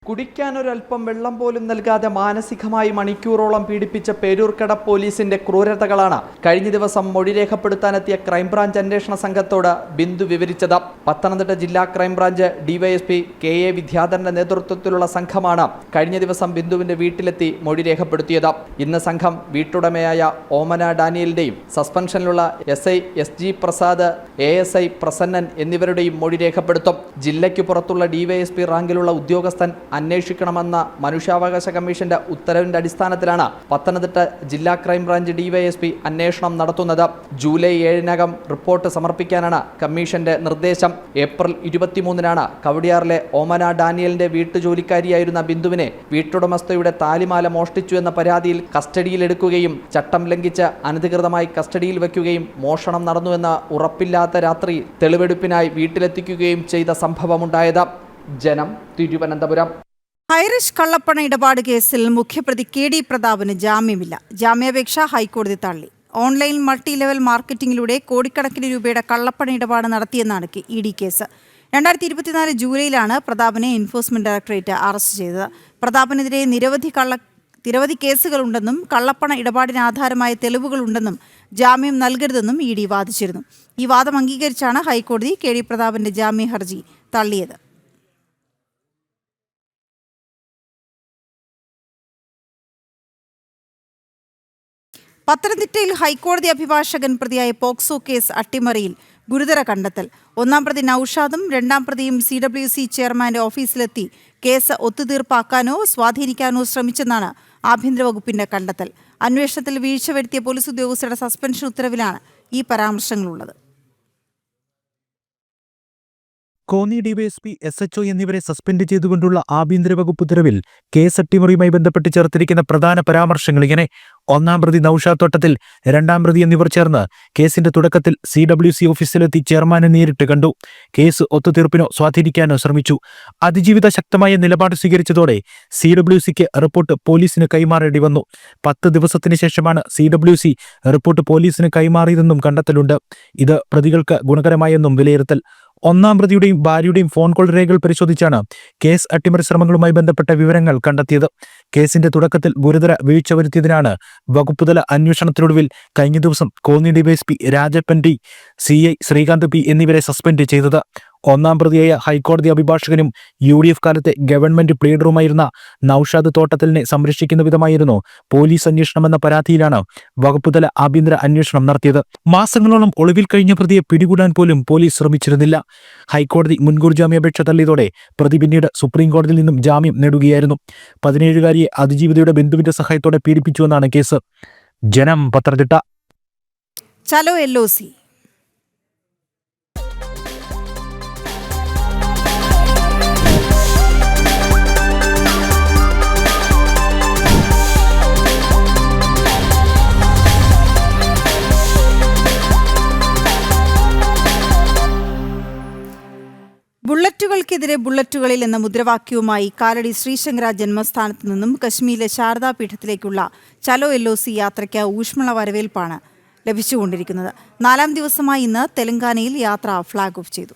കുടിക്കാനൊരൽപ്പം വെള്ളം പോലും നൽകാതെ മാനസികമായി മണിക്കൂറോളം പീഡിപ്പിച്ച പേരൂർക്കട പോലീസിന്റെ ക്രൂരതകളാണ് കഴിഞ്ഞ ദിവസം മൊഴി രേഖപ്പെടുത്താനെത്തിയ ക്രൈംബ്രാഞ്ച് അന്വേഷണ സംഘത്തോട് ബിന്ദു വിവരിച്ചത്. പത്തനംതിട്ട ജില്ലാ ക്രൈംബ്രാഞ്ച് DYSP KA വിദ്യാധരന്റെ നേതൃത്വത്തിലുള്ള സംഘമാണ് കഴിഞ്ഞ ദിവസം ബിന്ദുവിന്റെ വീട്ടിലെത്തി മൊഴി രേഖപ്പെടുത്തിയത്. ഇന്ന് സംഘം വീട്ടുടമയായ ഓമന ഡാനിയലിന്റെയും സസ്പെൻഷനിലുള്ള SI SG Prasad, ASI Prasannan എന്നിവരുടെയും മൊഴി രേഖപ്പെടുത്തും. ജില്ലയ്ക്ക് പുറത്തുള്ള DYSP റാങ്കിലുള്ള ഉദ്യോഗസ്ഥൻ അന്വേഷിക്കണമെന്ന മനുഷ്യാവകാശ കമ്മീഷന്റെ ഉത്തരവിന്റെ അടിസ്ഥാനത്തിലാണ് പത്തനംതിട്ട ജില്ലാ ക്രൈംബ്രാഞ്ച് DYSP അന്വേഷണം നടത്തുന്നത്. ജൂലൈ 7-നകം റിപ്പോർട്ട് സമർപ്പിക്കാനാണ് കമ്മീഷന്റെ നിർദ്ദേശം. ഏപ്രിൽ 23-നാണ് കവടിയാറിലെ ഓമന ഡാനിയലിന്റെ വീട്ടുജോലിക്കാരിയായിരുന്ന ബിന്ദുവിനെ വീട്ടുടമസ്ഥയുടെ താലിമാല മോഷ്ടിച്ചു എന്ന പരാതിയിൽ കസ്റ്റഡിയിലെടുക്കുകയും ചട്ടം ലംഘിച്ച് അനധികൃതമായി കസ്റ്റഡിയിൽ വയ്ക്കുകയും മോഷണം നടന്നുവെന്ന ഉറപ്പില്ലാത്ത രാത്രി തെളിവെടുപ്പിനായി വീട്ടിലെത്തിക്കുകയും ചെയ്ത സംഭവമുണ്ടായത്. ജനം, തിരുവനന്തപുരം. ഹൈറിഷ് കള്ളപ്പണ ഇടപാട് കേസിൽ മുഖ്യപ്രതി KD പ്രതാപന് ജാമ്യമില്ല. ജാമ്യാപേക്ഷ ഹൈക്കോടതി തള്ളി. ഓൺലൈൻ മൾട്ടി ലെവൽ മാർക്കറ്റിംഗിലൂടെ കോടിക്കണക്കിന് രൂപയുടെ കള്ളപ്പണ ഇടപാട് നടത്തിയെന്നാണ് ED കേസ്. 2024 ജൂലൈയിലാണ് പ്രതാപനെ എൻഫോഴ്സ്മെന്റ് ഡയറക്ടറേറ്റ് അറസ്റ്റ് ചെയ്തത്. പ്രതാപനെതിരെ നിരവധി കേസുകളുണ്ടെന്നും കള്ളപ്പണ ഇടപാടിന് ആധാരമായ തെളിവുകളുണ്ടെന്നും ജാമ്യം നൽകരുതെന്നും ED വാദിച്ചിരുന്നു. ഈ വാദം അംഗീകരിച്ചാണ് ഹൈക്കോടതി KD പ്രതാപന്റെ ജാമ്യ ഹർജി തള്ളിയത്. പത്തനംതിട്ടയിൽ ഹൈക്കോടതി അഭിഭാഷകൻ പ്രതിയായ പോക്സോ കേസ് അട്ടിമറിയിൽ ഗുരുതര കണ്ടെത്തൽ. 1-ാം പ്രതി നൌഷാദും 2-ാം പ്രതിയും CWC ചെയർമാന്റെ ഓഫീസിലെത്തി കേസ് ഒത്തുതീർപ്പാക്കാനോ സ്വാധീനിക്കാനോ ശ്രമിച്ചെന്നാണ് ആഭ്യന്തര വകുപ്പിന്റെ കണ്ടെത്തൽ. അന്വേഷണത്തിൽ വീഴ്ച വരുത്തിയ പോലീസ് ഉദ്യോഗസ്ഥരുടെ സസ്പെൻഷൻ ഉത്തരവിലാണ് ഈ പരാമർശങ്ങളുള്ളത്. കോന്നി ഡിവൈഎസ്പി SHO എന്നിവരെ സസ്പെൻഡ് ചെയ്തുകൊണ്ടുള്ള ആഭ്യന്തര വകുപ്പ് ഉത്തരവിൽ കേസ് അട്ടിമറിയുമായി ബന്ധപ്പെട്ട് ചേർത്തിരിക്കുന്ന പ്രധാന പരാമർശങ്ങൾ ഇങ്ങനെ: 1-ാം പ്രതി നൌഷാദ് തോട്ടത്തിൽ, 2-ാം പ്രതി എന്നിവർ ചേർന്ന് കേസിന്റെ തുടക്കത്തിൽ CWC ഓഫീസിലെത്തി ചെയർമാനെ നേരിട്ട് കണ്ടു. കേസ് ഒത്തുതീർപ്പിനോ സ്വാധീനിക്കാനോ ശ്രമിച്ചു. അതിജീവിത ശക്തമായ നിലപാട് സ്വീകരിച്ചതോടെ CWCക്ക് റിപ്പോർട്ട് പോലീസിന് കൈമാറേണ്ടി വന്നു. 10 ദിവസത്തിന് ശേഷമാണ് CWC റിപ്പോർട്ട് പോലീസിന് കൈമാറിയതെന്നും കണ്ടെത്തലുണ്ട്. ഇത് പ്രതികൾക്ക് ഗുണകരമായെന്നും വിലയിരുത്തൽ. 1-ാം പ്രതിയുടെയും ഭാര്യയുടെയും ഫോൺ കോൾ രേഖകൾ പരിശോധിച്ചാണ് കേസ് അട്ടിമറി ശ്രമങ്ങളുമായി ബന്ധപ്പെട്ട വിവരങ്ങൾ കണ്ടെത്തിയത്. കേസിന്റെ തുടക്കത്തിൽ ഗുരുതര വീഴ്ച വരുത്തിയതിനാണ് വകുപ്പുതല അന്വേഷണത്തിനൊടുവിൽ കഴിഞ്ഞ ദിവസം Konni DYSP Rajappan D, CI Sreekanth P എന്നിവരെ സസ്പെൻഡ് ചെയ്തത്. 1-ാം പ്രതിയായ ഹൈക്കോടതി അഭിഭാഷകനും UDF കാലത്തെ ഗവൺമെന്റ് പ്ലീഡറുമായിരുന്ന നൌഷാദ് തോട്ടത്തിലിനെ സംരക്ഷിക്കുന്ന വിധമായിരുന്നു പോലീസ് അന്വേഷണമെന്ന പരാതിയിലാണ് വകുപ്പുതല ആഭ്യന്തര അന്വേഷണം നടത്തിയത്. മാസങ്ങളോളം ഒളിവിൽ കഴിഞ്ഞ പ്രതിയെ പിടികൂടാൻ പോലും പോലീസ് ശ്രമിച്ചിരുന്നില്ല. ഹൈക്കോടതി മുൻകൂർ ജാമ്യാപേക്ഷ തള്ളിയതോടെ പ്രതി പിന്നീട് സുപ്രീം കോടതിയിൽ നിന്നും ജാമ്യം നേടുകയായിരുന്നു. 17-കാരിയെ അതിജീവിതയുടെ ബന്ധുവിന്റെ സഹായത്തോടെ പീഡിപ്പിച്ചുവെന്നാണ് കേസ്. ജനം, പത്തനംതിട്ട. ചലോ LOC. ബുള്ളറ്റുകൾക്കെതിരെ ബുള്ളറ്റുകളിൽ എന്ന മുദ്രാവാക്യവുമായി കാലടി ശ്രീശങ്കര ജന്മസ്ഥാനത്ത് നിന്നും കശ്മീരിലെ ശാരദാപീഠത്തിലേക്കുള്ള ചലോ LOC യാത്രയ്ക്ക് ഊഷ്മള വരവേൽപ്പാണ് ലഭിച്ചുകൊണ്ടിരിക്കുന്നത്. 4-ാം ദിവസമായി ഇന്ന് തെലങ്കാനയിൽ യാത്ര ഫ്ലാഗ് ഓഫ് ചെയ്തു.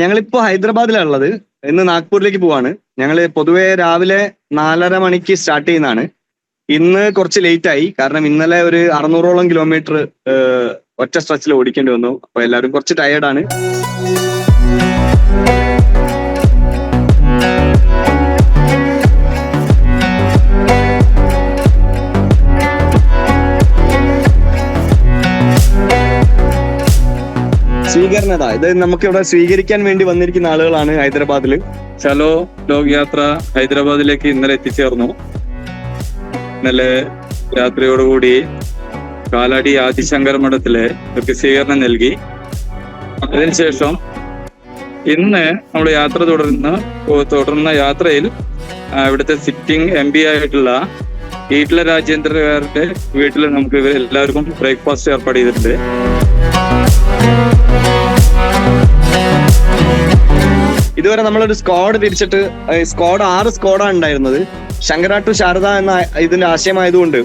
ഞങ്ങളിപ്പോൾ ഹൈദരാബാദിലാണുള്ളത്. ഇന്ന് നാഗ്പൂരിലേക്ക് പോവാണ്. ഞങ്ങൾ പൊതുവെ രാവിലെ 4:30 മണിക്ക് സ്റ്റാർട്ട് ചെയ്യുന്നതാണ്. ഇന്ന് കുറച്ച് ലേറ്റ് ആയി, കാരണം ഇന്നലെ ഒരു 600ഓളം കിലോമീറ്റർ ഒറ്റ സ്ട്രെച്ചിൽ ഓടിക്കേണ്ടി വന്നു. അപ്പൊ എല്ലാവരും കുറച്ച് ടയേർഡാണ്. സ്വീകരണത ഇത് നമുക്കിവിടെ സ്വീകരിക്കാൻ വേണ്ടി വന്നിരിക്കുന്ന ആളുകളാണ് ഹൈദരാബാദിൽ. ചലോ ലോക് യാത്ര ഹൈദരാബാദിലേക്ക് ഇന്നലെ എത്തിച്ചേർന്നു. ഇന്നലെ രാത്രിയോടുകൂടി കാലാടി ആദിശങ്കർ മഠത്തിലെ സ്വീകരണം നൽകി. അതിനുശേഷം ഇന്ന് നമ്മൾ യാത്ര തുടർന്ന യാത്രയിൽ ഇവിടുത്തെ സിറ്റിംഗ് MP ആയിട്ടുള്ള ഈട്ല രാജേന്ദ്രകാരുടെ വീട്ടിൽ നമുക്ക് എല്ലാവർക്കും ബ്രേക്ക്ഫാസ്റ്റ് ഏർപ്പാട് ചെയ്തിട്ടുണ്ട്. ഇതുവരെ നമ്മളൊരു സ്ക്വാഡ് തിരിച്ചിട്ട് 6 സ്ക്വാഡാണ് ഉണ്ടായിരുന്നത്. ശങ്കര ടു ശാരദ എന്ന ഇതിന്റെ ആശയമായതുകൊണ്ട്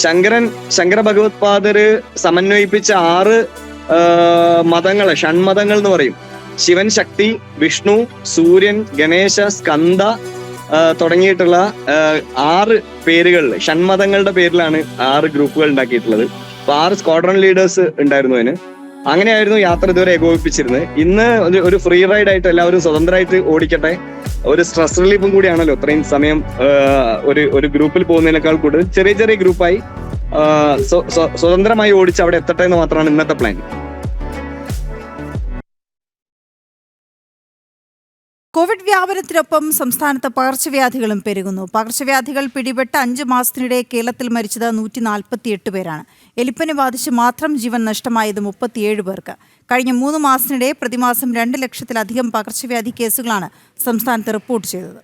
ശങ്കര ഭഗവത് പാദര് സമന്വയിപ്പിച്ച 6 മതങ്ങളെ, ഷൺമതങ്ങൾ എന്ന് പറയും. ശിവൻ, ശക്തി, വിഷ്ണു, സൂര്യൻ, ഗണേശ, സ്കന്ദ തുടങ്ങിയിട്ടുള്ള 6 പേരുകളിൽ ഷൺമതങ്ങളുടെ പേരിലാണ് 6 ഗ്രൂപ്പുകൾ ഉണ്ടാക്കിയിട്ടുള്ളത്. അപ്പൊ 6 സ്ക്വാഡ്രൺ ലീഡേഴ്സ് ഉണ്ടായിരുന്നു അതിന്. അങ്ങനെയായിരുന്നു യാത്ര ഇതുവരെ ഏകോപിപ്പിച്ചിരുന്നത്. ഇന്ന് ഒരു ഫ്രീ റൈഡ് ആയിട്ട് എല്ലാവരും സ്വതന്ത്രമായിട്ട് ഓടിക്കട്ടെ. ഒരു സ്ട്രെസ് റിലീഫും കൂടിയാണല്ലോ ഇത്രയും സമയം ഒരു ഗ്രൂപ്പിൽ പോകുന്നതിനേക്കാൾ കൂടുതൽ ചെറിയ ചെറിയ ഗ്രൂപ്പായി സ്വതന്ത്രമായി ഓടിച്ച് അവിടെ എത്തട്ടെ എന്ന് മാത്രമാണ് ഇന്നത്തെ പ്ലാൻ. കോവിഡ് വ്യാപനത്തിനൊപ്പം സംസ്ഥാനത്ത് പകർച്ചവ്യാധികളും പെരുകുന്നു. പകർച്ചവ്യാധികൾ പിടിപെട്ട് 5 മാസത്തിനിടെ കേരളത്തിൽ മരിച്ചത് 148 പേരാണ്. എലിപ്പനി ബാധിച്ച് മാത്രം ജീവൻ നഷ്ടമായത് 37 പേർക്ക്. കഴിഞ്ഞ 3 മാസത്തിനിടെ പ്രതിമാസം 2 ലക്ഷത്തിലധികം പകർച്ചവ്യാധി കേസുകളാണ് സംസ്ഥാനത്ത് റിപ്പോർട്ട് ചെയ്തത്.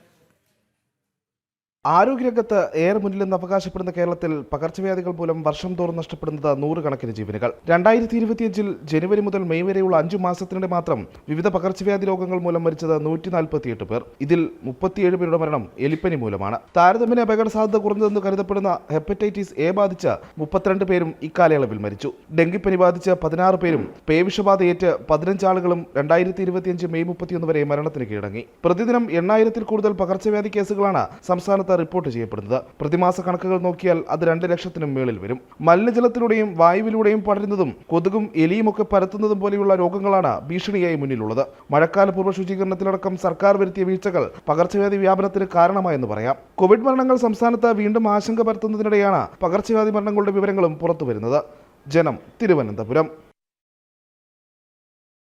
ആരോഗ്യരംഗത്ത് ഏറെ മുന്നിലെന്ന് അവകാശപ്പെടുന്ന കേരളത്തിൽ പകർച്ചവ്യാധികൾ മൂലം വർഷം തോറും നഷ്ടപ്പെടുന്നത് 100 കണക്കിന് ജീവനുകൾ. 2025 ജനുവരി മുതൽ മെയ് വരെയുള്ള 5 മാസത്തിനിടെ മാത്രം വിവിധ പകർച്ചവ്യാധി രോഗങ്ങൾ മൂലം മരിച്ചത് 148 പേർ. ഇതിൽ 37 പേരുടെ മരണം എലിപ്പനി മൂലമാണ്. താരതമ്യേന അപകട സാധ്യത കുറഞ്ഞതെന്ന് കരുതപ്പെടുന്ന ഹെപ്പറ്റൈറ്റിസ് A ബാധിച്ച് 32 പേരും ഇക്കാലയളവിൽ മരിച്ചു. ഡെങ്കിപ്പനി ബാധിച്ച് 16 പേരും പേവിഷബാധയേറ്റ് 15 ആളുകളും 2025 മെയ് 31 വരെ മരണത്തിന് കീഴടങ്ങി. പ്രതിദിനം 8000-ൽ കൂടുതൽ പകർച്ചവ്യാധി കേസുകളാണ് സംസ്ഥാനത്ത് റിപ്പോർട്ട് ചെയ്യപ്പെടുന്നത്. പ്രതിമാസ കണക്കുകൾ നോക്കിയാൽ അത് 2 ലക്ഷത്തിനും മേളിൽ വരും. മലിനജലത്തിലൂടെയും വായുവിലൂടെയും പടരുന്നതും കൊതുകും എലിയും ഒക്കെ പരത്തുന്നതും പോലെയുള്ള രോഗങ്ങളാണ് ഭീഷണിയായി മുന്നിലുള്ളത്. മഴക്കാല പൂർവ്വ ശുചീകരണത്തിലടക്കം സർക്കാർ വരുത്തിയ വീഴ്ചകൾ പകർച്ചവ്യാധി വ്യാപനത്തിന് കാരണമായെന്ന് പറയാം. കോവിഡ് മരണങ്ങൾ സംസ്ഥാനത്ത് വീണ്ടും ആശങ്ക പരത്തുന്നതിനിടെയാണ് പകർച്ചവ്യാധി മരണങ്ങളുടെ വിവരങ്ങളും പുറത്തുവരുന്നത്. ജനം, തിരുവനന്തപുരം.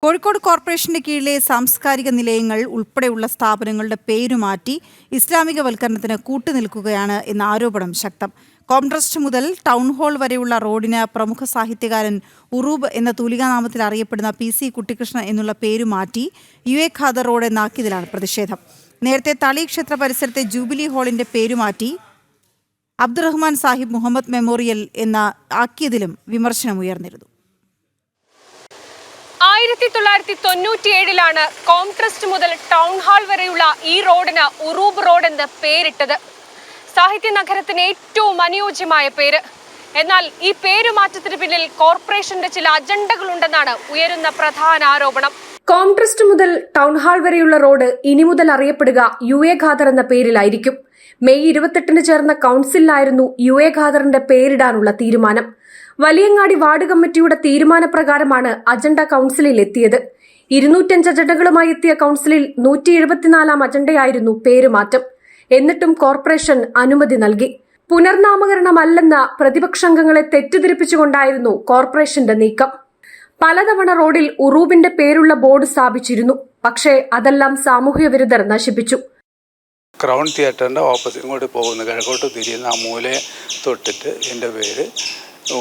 കോഴിക്കോട് കോർപ്പറേഷന്റെ കീഴിലെ സാംസ്കാരിക നിലയങ്ങൾ ഉൾപ്പെടെയുള്ള സ്ഥാപനങ്ങളുടെ പേരുമാറ്റി ഇസ്ലാമികവൽക്കരണത്തിന് കൂട്ടുനിൽക്കുകയാണ് എന്ന ആരോപണം ശക്തം. കോംട്രസ്റ്റ് മുതൽ ടൗൺ ഹാൾ വരെയുള്ള റോഡിന് പ്രമുഖ സാഹിത്യകാരൻ ഉറൂബ് എന്ന തൂലികാനാമത്തിൽ അറിയപ്പെടുന്ന PC കുട്ടിക്കൃഷ്ണൻ എന്നുള്ള പേരുമാറ്റി UA ഖാദർ റോഡ് എന്നാക്കിയതിലാണ് പ്രതിഷേധം. നേരത്തെ തളി ക്ഷേത്ര പരിസരത്തെ ജൂബിലി ഹാളിന്റെ പേരുമാറ്റി അബ്ദുറഹ്മാൻ സാഹിബ് മുഹമ്മദ് മെമ്മോറിയൽ എന്ന ആക്കിയതിലും വിമർശനമുയർന്നിരുന്നു. 1997 കോംട്രസ്റ്റ് മുതൽ ടൗൺ ഹാൾ വരെയുള്ള ഈ റോഡിന് ഉറൂബ് റോഡ് എന്ന് പേരിട്ടത്. സാഹിത്യ നഗരത്തിന് ഏറ്റവും അനുയോജ്യമായ പേര്. എന്നാൽ ഈ പേരുമാറ്റത്തിന് പിന്നിൽ കോർപ്പറേഷന്റെ ചില അജണ്ടകളുണ്ടെന്നാണ് ഉയരുന്ന പ്രധാന ആരോപണം. കോംട്രസ്റ്റ് മുതൽ ടൗൺ ഹാൾ വരെയുള്ള റോഡ് ഇനി മുതൽ അറിയപ്പെടുക UA ഖാദർ എന്ന പേരിലായിരിക്കും. മെയ് 28 ചേർന്ന കൌൺസിലിലായിരുന്നു UA ഖാദറിന്റെ പേരിടാനുള്ള തീരുമാനം. വലിയങ്ങാടി വാർഡ് കമ്മിറ്റിയുടെ തീരുമാനപ്രകാരമാണ് അജണ്ട കൌൺസിലിൽ എത്തിയത്. 205 അജണ്ടകളുമായി എത്തിയ കൌൺസിലിൽ 174-ാം അജണ്ടയായിരുന്നു പേരുമാറ്റം. എന്നിട്ടും കോർപ്പറേഷൻ അനുമതി നൽകി. പുനർനാമകരണമല്ലെന്ന പ്രതിപക്ഷാംഗങ്ങളെ തെറ്റിദ്ധരിപ്പിച്ചുകൊണ്ടായിരുന്നു കോർപ്പറേഷന്റെ നീക്കം. പലതവണ റോഡിൽ ഉറൂബിന്റെ പേരുള്ള ബോർഡ് സ്ഥാപിച്ചിരുന്നു. പക്ഷേ അതെല്ലാം സാമൂഹ്യ വിരുദ്ധർ നശിപ്പിച്ചു. ക്രൗൺ തിയേറ്ററിന്റെ ഓപ്പോസിറ്റ് ഇങ്ങോട്ട് പോകുന്ന കിഴക്കോട്ട് തിരിയുന്ന ആ മൂലയെ തൊട്ടിട്ട് എൻ്റെ പേര്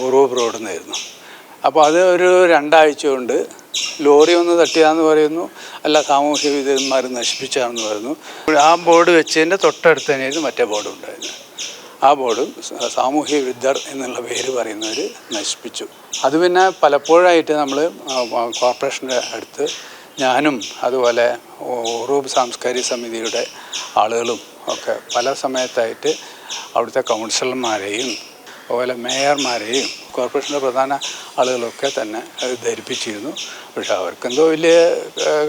ഉറൂബ് റോഡ് എന്നായിരുന്നു. അപ്പോൾ അത് ഒരു 2 ആഴ്ച കൊണ്ട് ലോറി ഒന്ന് തട്ടിയാന്ന് പറയുന്നു, അല്ല സാമൂഹ്യ വിരുദ്ധന്മാർ നശിപ്പിച്ചാണെന്ന് പറയുന്നു. ആ ബോർഡ് വെച്ചതിൻ്റെ തൊട്ടടുത്ത് തന്നെയായിരുന്നു മറ്റേ ബോർഡ് ഉണ്ടായിരുന്നു. ആ ബോർഡും സാമൂഹ്യ വിരുദ്ധർ എന്നുള്ള പേര് പറയുന്നവർ നശിപ്പിച്ചു. അത് പിന്നെ പലപ്പോഴായിട്ട് നമ്മൾ കോർപ്പറേഷൻ്റെ അടുത്ത് ഞാനും അതുപോലെ ഉറൂബ് സാംസ്കാരിക സമിതിയുടെ ആളുകളും ഒക്കെ പല സമയത്തായിട്ട് അവിടുത്തെ കൗൺസിലർമാരെയും അതുപോലെ മേയർമാരെയും കോർപ്പറേഷൻ്റെ പ്രധാന ആളുകളൊക്കെ തന്നെ അത് ധരിപ്പിച്ചിരുന്നു. പക്ഷെ അവർക്കെന്തോ വലിയ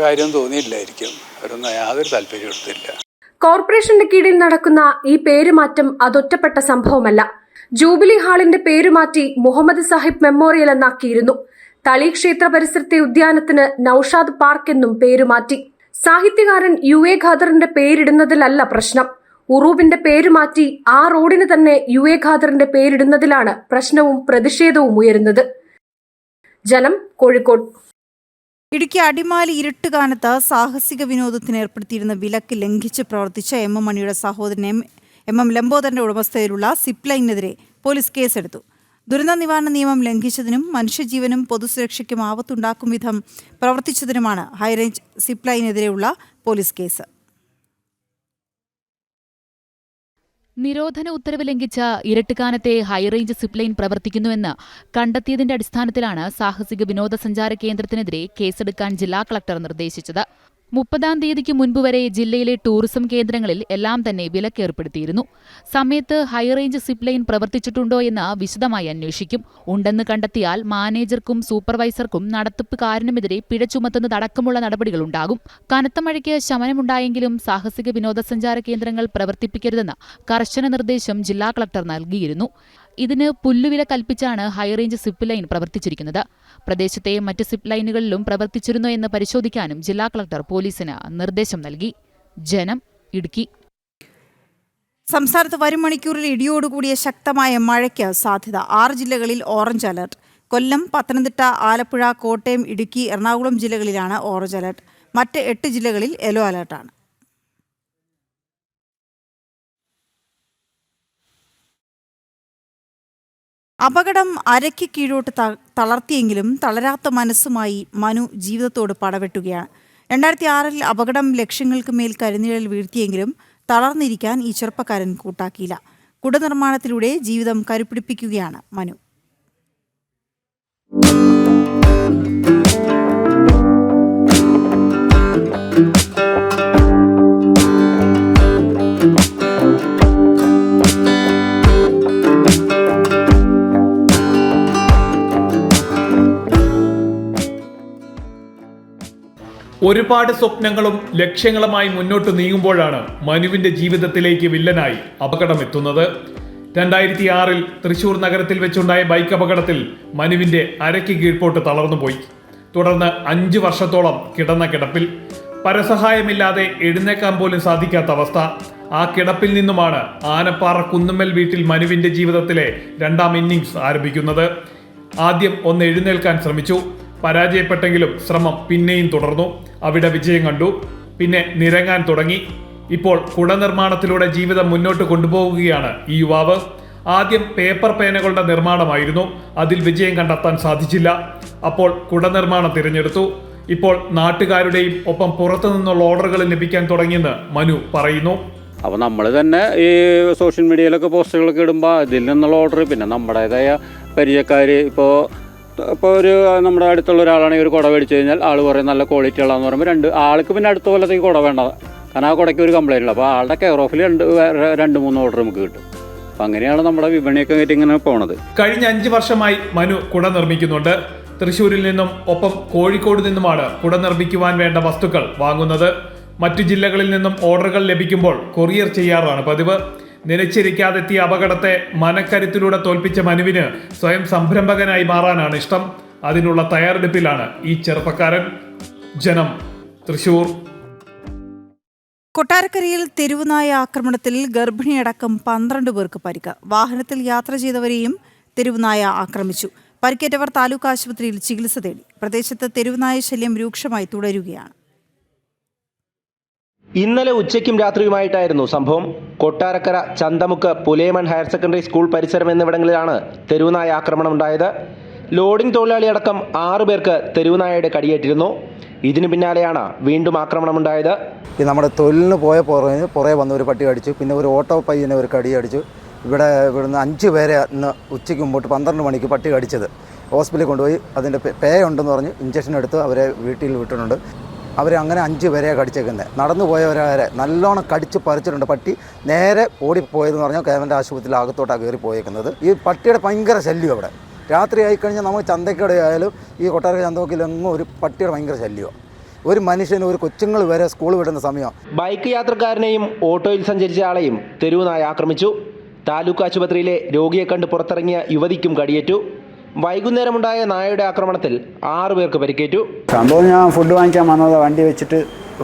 കാര്യം തോന്നിയില്ലായിരിക്കും. അവരൊന്നും യാതൊരു താല്പര്യം എടുത്തില്ല. കോർപ്പറേഷന്റെ കീഴിൽ നടക്കുന്ന ഈ പേരുമാറ്റം അതൊറ്റപ്പെട്ട സംഭവമല്ല. ജൂബിലി ഹാളിന്റെ പേരുമാറ്റി മുഹമ്മദ് സാഹിബ് മെമ്മോറിയൽ എന്നാക്കിയിരുന്നു. തളി ക്ഷേത്ര പരിസരത്തെ ഉദ്യാനത്തിന് നൌഷാദ് പാർക്ക് എന്നും പേരുമാറ്റി. സാഹിത്യകാരൻ UA ഖാദറിന്റെ പേരിടുന്നതിലല്ല പ്രശ്നം. ഉറൂബിന്റെ പേരുമാറ്റി ആ റോഡിന് തന്നെ UA ഖാദറിന്റെ പേരിടുന്നതിലാണ് പ്രശ്നവും പ്രതിഷേധവും ഉയരുന്നത്. ജനം, കോഴിക്കോട്. ഇടുക്കി അടിമാലി ഇരുട്ടുകാനത്ത് സാഹസിക വിനോദത്തിന് ഏർപ്പെടുത്തിയിരുന്ന വിലക്ക് ലംഘിച്ച് പ്രവർത്തിച്ച MM മണിയുടെ സഹോദരൻ MM ലംബോദരന്റെ ഉടമസ്ഥതയിലുള്ള സിപ്പ് ലൈനിനെതിരെ പോലീസ് കേസെടുത്തു. ദുരന്ത നിവാരണ നിയമം ലംഘിച്ചതിനും മനുഷ്യജീവനും പൊതുസുരക്ഷയ്ക്കും ആപത്തുണ്ടാക്കും വിധം പ്രവർത്തിച്ചതിനുമാണ് ഹൈറേഞ്ച് സിപ്പ് ലൈനെതിരെയുള്ള പോലീസ് കേസ്. നിരോധന ഉത്തരവ് ലംഘിച്ച ഇരട്ടുകാനത്തെ ഹൈറേഞ്ച് സിപ്ലൈൻ പ്രവർത്തിക്കുന്നുവെന്ന് കണ്ടെത്തിയതിന്റെ അടിസ്ഥാനത്തിലാണ് സാഹസിക വിനോദസഞ്ചാര കേന്ദ്രത്തിനെതിരെ കേസെടുക്കാൻ ജില്ലാ കളക്ടർ നിർദ്ദേശിച്ചത്. 30-ാം തീയതിക്ക് മുൻപ് വരെ ജില്ലയിലെ ടൂറിസം കേന്ദ്രങ്ങളിൽ എല്ലാം തന്നെ വിലക്കേർപ്പെടുത്തിയിരുന്നു. സമയത്ത് ഹൈറേഞ്ച് സിപ്ലൈൻ പ്രവർത്തിച്ചിട്ടുണ്ടോ എന്ന് വിശദമായി അന്വേഷിക്കും. ഉണ്ടെന്ന് കണ്ടെത്തിയാൽ മാനേജർക്കും സൂപ്പർവൈസർക്കും നടത്തിപ്പുകാരനുമെതിരെ പിഴ ചുമത്തുന്നതടക്കമുള്ള നടപടികളുണ്ടാകും. കനത്ത മഴയ്ക്ക് ശമനമുണ്ടായെങ്കിലും സാഹസിക വിനോദസഞ്ചാര കേന്ദ്രങ്ങൾ പ്രവർത്തിപ്പിക്കരുതെന്ന് കർശന നിർദ്ദേശം ജില്ലാ കളക്ടർ നൽകിയിരുന്നു. ഇതിന് പുല്ലുവില കൽപ്പിച്ചാണ് ഹൈറേഞ്ച് സിപ്പ് ലൈൻ പ്രവർത്തിച്ചിരിക്കുന്നത്. പ്രദേശത്തെ മറ്റ് സിപ്പ് ലൈനുകളിലും പ്രവർത്തിച്ചിരുന്നോ എന്ന് പരിശോധിക്കാനും ജില്ലാ കളക്ടർ പോലീസിന് നിർദ്ദേശം നൽകി. ജനം, ഇടുക്കി. സംസ്ഥാനത്ത് വരും മണിക്കൂറിൽ ഇടിയോടുകൂടിയ ശക്തമായ മഴയ്ക്ക് സാധ്യത. 6 ജില്ലകളിൽ ഓറഞ്ച് അലർട്ട്. കൊല്ലം, പത്തനംതിട്ട, ആലപ്പുഴ, കോട്ടയം, ഇടുക്കി, എറണാകുളം ജില്ലകളിലാണ് ഓറഞ്ച് അലർട്ട്. മറ്റ് 8 ജില്ലകളിൽ യെല്ലോ അലർട്ടാണ്. അപകടം അരയ്ക്ക് കീഴോട്ട് തളർത്തിയെങ്കിലും തളരാത്ത മനസ്സുമായി മനു ജീവിതത്തോട് പടവെട്ടുകയാണ്. 2006-ൽ അപകടം ലക്ഷങ്ങൾക്ക് മേൽ കരിനിഴൽ വീഴ്ത്തിയെങ്കിലും തളർന്നിരിക്കാൻ ഈ ചെറുപ്പക്കാരൻ കൂട്ടാക്കിയില്ല. കുടനിർമ്മാണത്തിലൂടെ ജീവിതം കരുപിടിപ്പിക്കുകയാണ് മനു. ഒരുപാട് സ്വപ്നങ്ങളും ലക്ഷ്യങ്ങളുമായി മുന്നോട്ട് നീങ്ങുമ്പോഴാണ് മനുവിന്റെ ജീവിതത്തിലേക്ക് വില്ലനായി അപകടം എത്തുന്നത്. 2006-ൽ തൃശൂർ നഗരത്തിൽ വെച്ചുണ്ടായ ബൈക്ക് അപകടത്തിൽ മനുവിന്റെ അരയ്ക്ക് കീഴ്പോട്ട് തളർന്നുപോയി. തുടർന്ന് 5 വർഷത്തോളം കിടന്ന കിടപ്പിൽ, പരസഹായമില്ലാതെ എഴുന്നേക്കാൻ പോലും സാധിക്കാത്ത അവസ്ഥ. ആ കിടപ്പിൽ നിന്നുമാണ് ആനപ്പാറ കുന്നുമ്മൽ വീട്ടിൽ മനുവിന്റെ ജീവിതത്തിലെ 2ാം ഇന്നിംഗ്സ് ആരംഭിക്കുന്നത്. ആദ്യം ഒന്ന് എഴുന്നേൽക്കാൻ ശ്രമിച്ചു. പരാജയപ്പെട്ടെങ്കിലും ശ്രമം പിന്നെയും തുടർന്നു. അവിടെ വിജയം കണ്ടു. പിന്നെ നിരങ്ങാൻ തുടങ്ങി. ഇപ്പോൾ കുട നിർമ്മാണത്തിലൂടെ ജീവിതം മുന്നോട്ട് കൊണ്ടുപോകുകയാണ് ഈ യുവാവ്. ആദ്യം പേപ്പർ പേനകളുടെ നിർമ്മാണമായിരുന്നു. അതിൽ വിജയം കണ്ടെത്താൻ സാധിച്ചില്ല. അപ്പോൾ കുട നിർമ്മാണം തിരഞ്ഞെടുത്തു. ഇപ്പോൾ നാട്ടുകാരുടെയും ഒപ്പം പുറത്തു നിന്നുള്ള ഓർഡറുകൾ ലഭിക്കാൻ തുടങ്ങിയെന്ന് മനു പറയുന്നു. അപ്പോൾ നമ്മൾ തന്നെ ഈ സോഷ്യൽ മീഡിയയിലൊക്കെ പോസ്റ്റുകളൊക്കെ ഇടുമ്പോൾ അതിൽ നിന്നുള്ള ഓർഡർ, പിന്നെ നമ്മുടേതായ പരിചയക്കാർ ഇപ്പോൾ ഒരു നമ്മുടെ അടുത്തുള്ള ഒരാളാണെങ്കിൽ ഒരു കുട മേടിച്ചു കഴിഞ്ഞാൽ ആൾ പറയും നല്ല ക്വാളിറ്റി ഉള്ളതെന്ന് പറയുമ്പോൾ ആൾക്ക് പിന്നെ അടുത്ത കൊല്ലത്തേക്ക് കുട വേണ്ട, കാരണം ആ കുടയ്ക്ക് ഒരു കംപ്ലൈൻറ്റ് ഉള്ളൂ. അപ്പോൾ ആളുടെ കെയർ ഓഫിൽ 2-3 ഓർഡർ നമുക്ക് കിട്ടും. അപ്പം അങ്ങനെയാണ് നമ്മുടെ വിപണിയൊക്കെ ആയിട്ട് ഇങ്ങനെ പോണത്. കഴിഞ്ഞ 5 വർഷമായി മനു കുട നിർമ്മിക്കുന്നുണ്ട്. തൃശ്ശൂരിൽ നിന്നും ഒപ്പം കോഴിക്കോട് നിന്നുമാണ് കുട നിർമ്മിക്കുവാൻ വേണ്ട വസ്തുക്കൾ വാങ്ങുന്നത്. മറ്റു ജില്ലകളിൽ നിന്നും ഓർഡറുകൾ ലഭിക്കുമ്പോൾ കൊറിയർ ചെയ്യാറാണ് പതിവ്. നിലച്ചിരിക്കാതെത്തിയ അപകടത്തെ മനക്കരുത്തിലൂടെ തോൽപ്പിച്ച മനുവിന് സ്വയം സംരംഭകനായി മാറാനാണ് ഇഷ്ടം. അതിനുള്ള തയ്യാറെടുപ്പിലാണ് ഈ ചെറുപ്പക്കാരൻ. ജനം, തൃശൂർ. കൊട്ടാരക്കരയിൽ തെരുവുനായ ആക്രമണത്തിൽ ഗർഭിണിയടക്കം 12 പേർക്ക് പരിക്ക്. വാഹനത്തിൽ യാത്ര ചെയ്തവരെയും തെരുവുനായ ആക്രമിച്ചു. പരിക്കേറ്റവർ താലൂക്ക് ആശുപത്രിയിൽ ചികിത്സ തേടി. പ്രദേശത്ത് തെരുവുനായ ശല്യം രൂക്ഷമായി തുടരുകയാണ്. ഇന്നലെ ഉച്ചയ്ക്കും രാത്രിയുമായിട്ടായിരുന്നു സംഭവം. Kottarakkara Chanthamukku പുലേമൺ higher secondary school പരിസരം എന്നിവിടങ്ങളിലാണ് തെരുവുനായ ആക്രമണം ഉണ്ടായത്. ലോഡിംഗ് തൊഴിലാളി അടക്കം 6 പേർക്ക് തെരുവുനായയുടെ കടിയേറ്റിരുന്നു. ഇതിനു പിന്നാലെയാണ് വീണ്ടും ആക്രമണമുണ്ടായത്. നമ്മുടെ തൊഴിലിന് പുറകെ വന്ന് ഒരു പട്ടി കടിച്ചു. പിന്നെ ഒരു ഓട്ടോ പയ്യനെ ഒരു കടിയടിച്ചു. ഇവിടുന്ന് 5 പേരെ ഇന്ന് ഉച്ചയ്ക്ക് മുമ്പോട്ട് 12 മണിക്ക് പട്ടി കടിച്ചത്. ഹോസ്പിറ്റലിൽ കൊണ്ടുപോയി അതിൻ്റെ പേ ഉണ്ടെന്ന് പറഞ്ഞ് ഇഞ്ചക്ഷൻ എടുത്ത് അവരെ വീട്ടിൽ വിട്ടിട്ടുണ്ട്. അങ്ങനെ 5 പേരെ കടിച്ചേക്കുന്നത്. നടന്നു പോയവരെ നല്ലോണം കടിച്ച് പറിച്ചിട്ടുണ്ട്. പട്ടി നേരെ ഓടിപ്പോയതെന്ന് പറഞ്ഞാൽ ഗവൺമെൻറ് ആശുപത്രിയിൽ അകത്തോട്ടാണ് കയറി പോയേക്കുന്നത്. ഈ പട്ടിയുടെ ഭയങ്കര ശല്യം അവിടെ. രാത്രി ആയിക്കഴിഞ്ഞാൽ നമുക്ക് ചന്തക്കട ആയാലും ഈ കൊട്ടാരക്കര ചന്തമുക്കിലെങ്ങും ഒരു പട്ടിയുടെ ഭയങ്കര ശല്യമാണ്. ഒരു മനുഷ്യന്, ഒരു കൊച്ചുങ്ങൾ വരെ സ്കൂൾ വിടുന്ന സമയം. ബൈക്ക് യാത്രക്കാരനെയും ഓട്ടോയിൽ സഞ്ചരിച്ച ആളെയും തെരുവുനായ ആക്രമിച്ചു. താലൂക്ക് ആശുപത്രിയിലെ രോഗിയെ കണ്ട് പുറത്തിറങ്ങിയ യുവതിക്കും കടിയേറ്റു. വൈകുന്നേരമുണ്ടായ നായയുടെ ആക്രമണത്തിൽ 6 പേർക്ക് പരിക്കേറ്റു. സംഭവം ഞാൻ ഫുഡ് വാങ്ങിക്കാൻ വന്നത്, വണ്ടി വെച്ചിട്ട്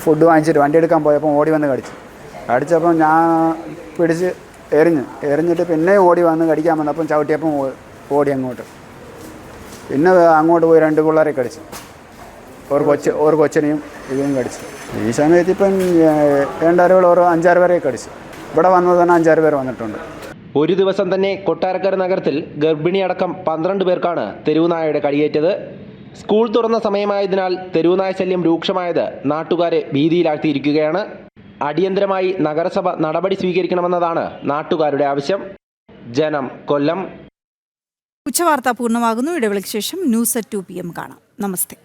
ഫുഡ് വാങ്ങിച്ചിട്ട് വണ്ടി എടുക്കാൻ പോയപ്പോൾ ഓടി വന്ന് കടിച്ചപ്പോൾ ഞാൻ പിടിച്ച് എറിഞ്ഞിട്ട് പിന്നെ ഓടി വന്ന് കടിക്കാൻ വന്നപ്പം ചവിട്ടിയപ്പം ഓടി അങ്ങോട്ട്. പിന്നെ അങ്ങോട്ട് പോയി 2 പിള്ളേരെ കടിച്ചു. ഒരു കൊച്ചിനെയും ഇതിനും കടിച്ചു. ഈ സമയത്ത് ഇപ്പം വേണ്ടവരുകൾ 5-6 പേരെ കടിച്ചു. ഇവിടെ വന്നത് തന്നെ 5-6 പേർ വന്നിട്ടുണ്ട്. ഒരു ദിവസം തന്നെ കൊട്ടാരക്കര നഗരത്തിൽ ഗർഭിണിയടക്കം 12 പേർക്കാണ് തെരുവുനായയുടെ കടിയേറ്റത്. സ്കൂൾ തുറന്ന സമയമായതിനാൽ തെരുവുനായ ശല്യം രൂക്ഷമായത് നാട്ടുകാരെ ഭീതിയിലാഴ്ത്തിയിരിക്കുകയാണ്. അടിയന്തരമായി നഗരസഭ നടപടി സ്വീകരിക്കണമെന്നതാണ് നാട്ടുകാരുടെ ആവശ്യം. ജനം, കൊല്ലം. ഉച്ചവാർത്ത പൂർണ്ണമാകുന്നു. ഇടവേളയ്ക്ക് ശേഷം ന്യൂസ് at 2 PM കാണാം. നമസ്തേ.